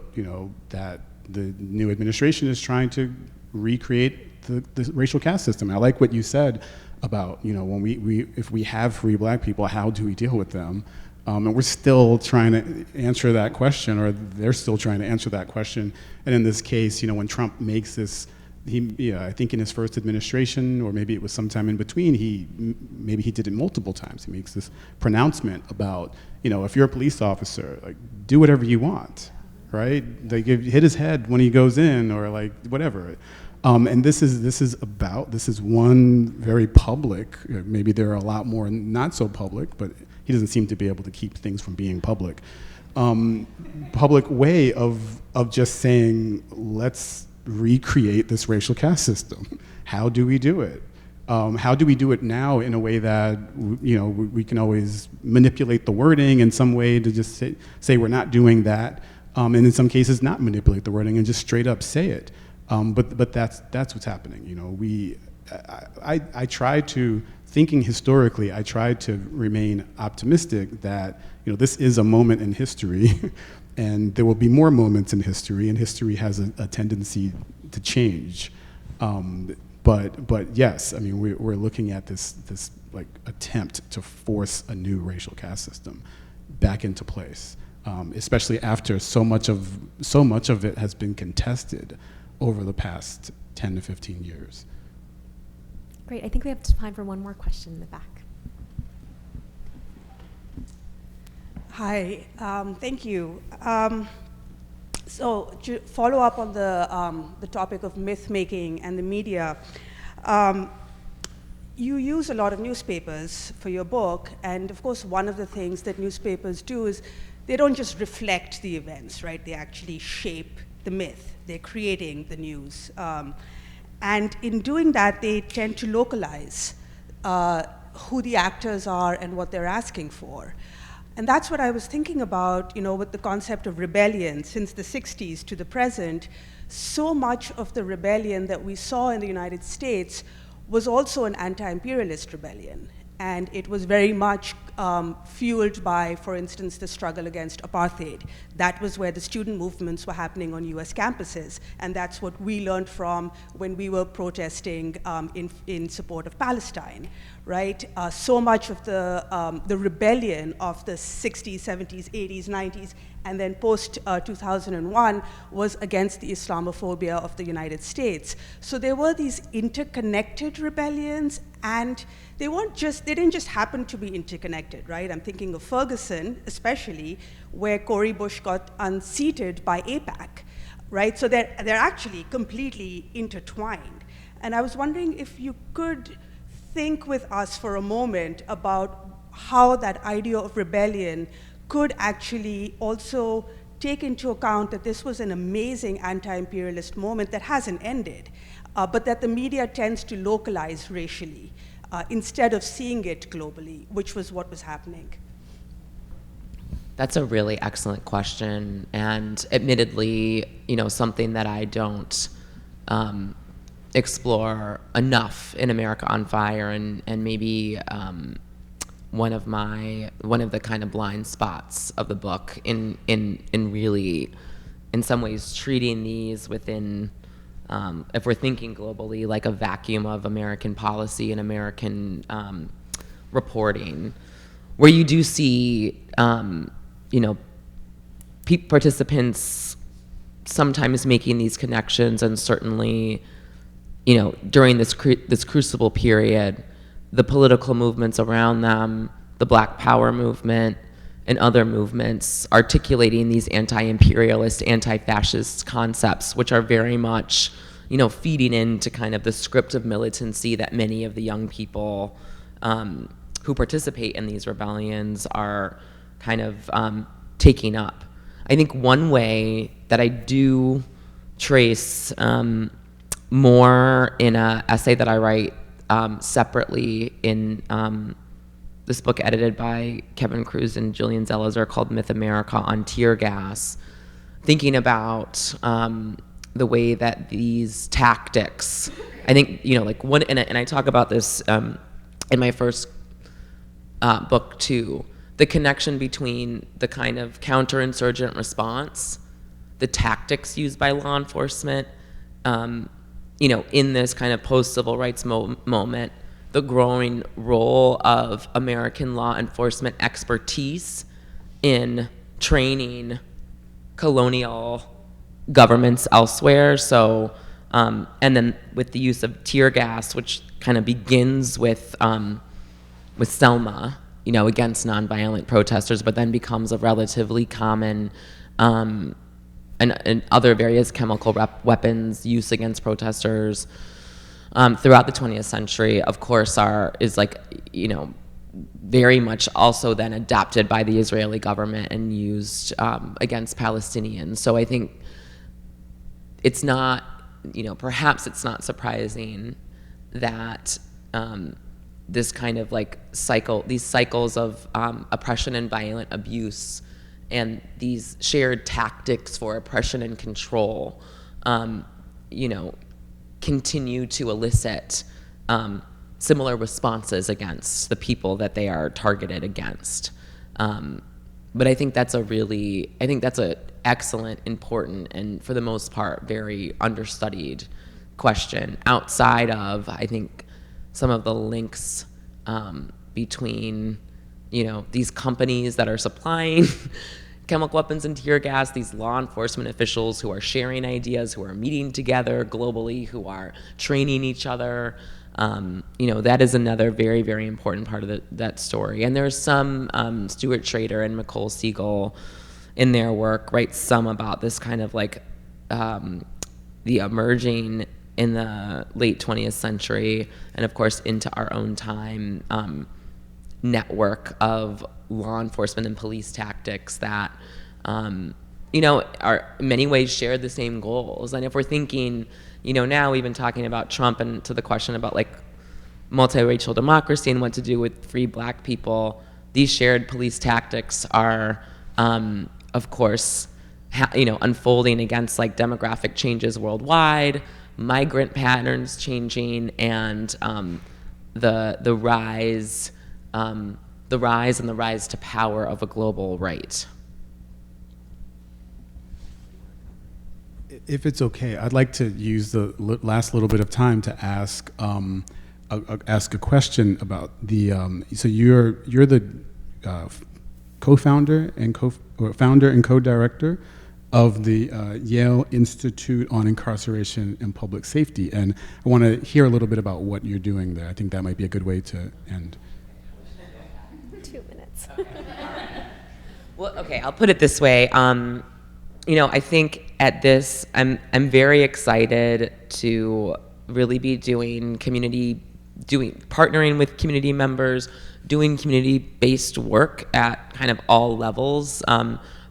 that the new administration is trying to recreate the racial caste system. I like what you said about, when if we have free black people, how do we deal with them? And we're still trying to answer that question, or they're still trying to answer that question. And in this case, when Trump makes this, I think in his first administration, or maybe it was sometime in between, maybe he did it multiple times. He makes this pronouncement about, if you're a police officer, like, do whatever you want, right? Like, hit his head when he goes in, or like whatever. And this is one very public, maybe there are a lot more not so public, but he doesn't seem to be able to keep things from being public. Public way of just saying, let's recreate this racial caste system. How do we do it? How do we do it now in a way that, we can always manipulate the wording in some way to just say we're not doing that, and in some cases not manipulate the wording and just straight up say it. But that's what's happening. I try to, thinking historically, I try to remain optimistic that, this is a moment in history, and there will be more moments in history, and history has a tendency to change. But yes, I mean, we're looking at this like attempt to force a new racial caste system back into place, especially after so much of it has been contested over the past 10 to 15 years. Great. I think we have time for one more question in the back. Hi, thank you. So to follow up on the topic of myth making and the media, you use a lot of newspapers for your book, and of course one of the things that newspapers do is they don't just reflect the events, right? They actually shape the myth. They're creating the news. And in doing that, they tend to localize who the actors are and what they're asking for. And that's what I was thinking about, with the concept of rebellion. Since the 60s to the present, so much of the rebellion that we saw in the United States was also an anti-imperialist rebellion. And it was very much fueled by, for instance, the struggle against apartheid. That was where the student movements were happening on US campuses. And that's what we learned from when we were protesting in support of Palestine, right? So much of the rebellion of the 60s, 70s, 80s, 90s, and then post-2001 was against the Islamophobia of the United States. So there were these interconnected rebellions, and they didn't just happen to be interconnected, right? I'm thinking of Ferguson, especially, where Cory Bush got unseated by AIPAC, right? So they're actually completely intertwined. And I was wondering if you could think with us for a moment about how that idea of rebellion could actually also take into account that this was an amazing anti-imperialist moment that hasn't ended, but that the media tends to localize racially instead of seeing it globally, which was what was happening. That's a really excellent question, and admittedly, something that I don't explore enough in America on Fire, and maybe one of the kind of blind spots of the book in really, in some ways, treating these within, if we're thinking globally, like a vacuum of American policy and American reporting, where you do see, participants sometimes making these connections, and certainly, during this crucible period, the political movements around them, the Black Power movement, and other movements articulating these anti-imperialist, anti-fascist concepts, which are very much, feeding into kind of the script of militancy that many of the young people who participate in these rebellions are kind of taking up. I think one way that I do trace more in an essay that I write separately in this book edited by Kevin Cruz and Julian Zelizer called Myth America on Tear Gas, thinking about the way that these tactics, I think, and I talk about this in my first book too, the connection between the kind of counterinsurgent response, the tactics used by law enforcement, in this kind of post-civil rights moment, the growing role of American law enforcement expertise in training colonial governments elsewhere. So, and then with the use of tear gas, which kind of begins with Selma, against nonviolent protesters, but then becomes a relatively common and other various chemical weapons use against protesters throughout the 20th century, of course, is very much also then adopted by the Israeli government and used against Palestinians. So I think it's not, perhaps it's not surprising that this kind of these cycles of oppression and violent abuse and these shared tactics for oppression and control, continue to elicit similar responses against the people that they are targeted against. But I think that's a excellent, important, and for the most part, very understudied question outside of, I think, some of the links between, these companies that are supplying chemical weapons and tear gas, these law enforcement officials who are sharing ideas, who are meeting together globally, who are training each other. That is another very, very important part of that story. And there's some, Stuart Schrader and Nicole Siegel in their work write some about this kind of like the emerging in the late 20th century and of course into our own time network of law enforcement and police tactics that are in many ways share the same goals. And if we're thinking, now we've been talking about Trump and to the question about like multiracial democracy and what to do with free black people, these shared police tactics are, of course, unfolding against like demographic changes worldwide, migrant patterns changing, and the rise and the rise to power of a global right. If it's okay, I'd like to use the last little bit of time to ask a question about the. So you're the co-founder and founder and co-director of the Yale Institute on Incarceration and Public Safety, and I want to hear a little bit about what you're doing there. I think that might be a good way to end. 2 minutes. Well, okay, I'll put it this way. I think at this, I'm very excited to really be partnering with community members, doing community-based work at kind of all levels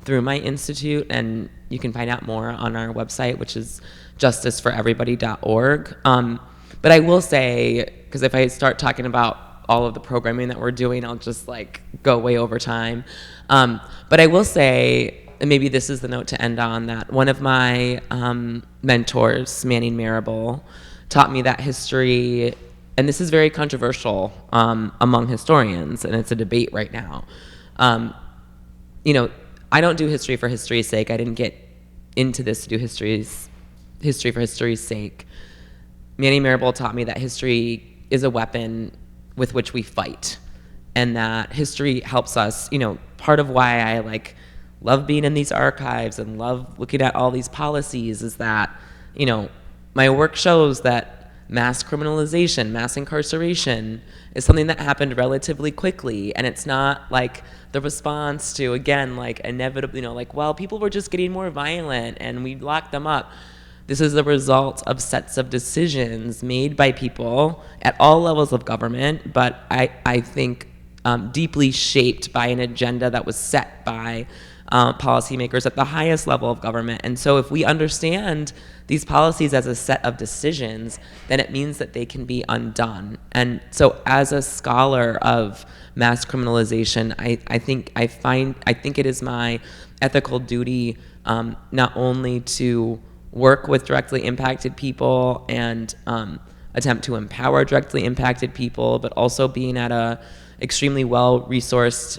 through my institute, and you can find out more on our website, which is justiceforeverybody.org. But I will say, because if I start talking about all of the programming that we're doing, I'll just like go way over time. But I will say, and maybe this is the note to end on, that one of my mentors, Manning Marable, taught me that history, and this is very controversial among historians, and it's a debate right now. I don't do history for history's sake. I didn't get into this to do history for history's sake. Manning Marable taught me that history is a weapon with which we fight, and that history helps us. Part of why I love being in these archives and love looking at all these policies is that, my work shows that mass criminalization, mass incarceration is something that happened relatively quickly, and it's not like the response to, again, inevitably, people were just getting more violent and we locked them up. This is the result of sets of decisions made by people at all levels of government, but I think deeply shaped by an agenda that was set by policymakers at the highest level of government. And so if we understand these policies as a set of decisions, then it means that they can be undone. And so as a scholar of mass criminalization, I think it is my ethical duty not only to work with directly impacted people and attempt to empower directly impacted people, but also being at a extremely well-resourced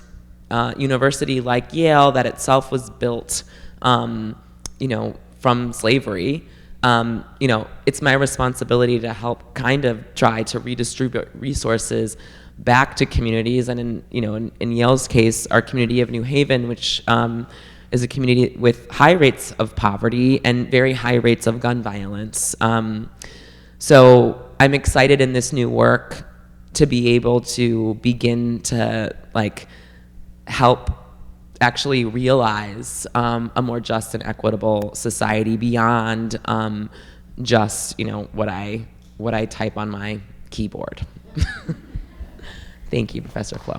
university like Yale that itself was built, from slavery. It's my responsibility to help kind of try to redistribute resources back to communities, and in Yale's case, our community of New Haven, which is a community with high rates of poverty and very high rates of gun violence. So I'm excited in this new work to be able to begin to help actually realize a more just and equitable society beyond just what I type on my keyboard. Thank you, Professor Flowe.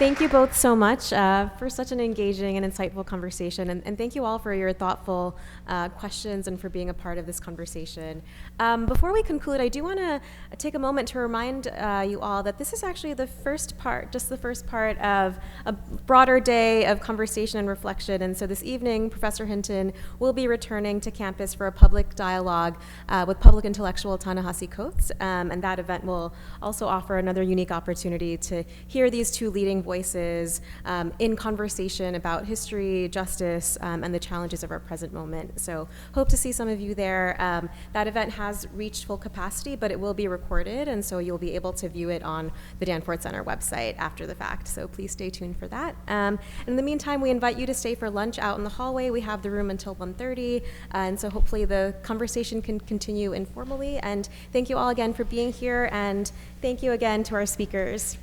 Thank you both so much for such an engaging and insightful conversation, and thank you all for your thoughtful questions and for being a part of this conversation. Before we conclude, I do want to take a moment to remind you all that this is actually the first part, just the first part of a broader day of conversation and reflection. And so this evening, Professor Hinton will be returning to campus for a public dialogue with public intellectual Ta-Nehisi Coates, and that event will also offer another unique opportunity to hear these two leading voices in conversation about history, justice, and the challenges of our present moment. So hope to see some of you there. That event has reached full capacity, but it will be recorded, and so you'll be able to view it on the Danforth Center website after the fact. So please stay tuned for that. In the meantime, we invite you to stay for lunch out in the hallway. We have the room until 1:30, and so hopefully the conversation can continue informally. And thank you all again for being here, and thank you again to our speakers.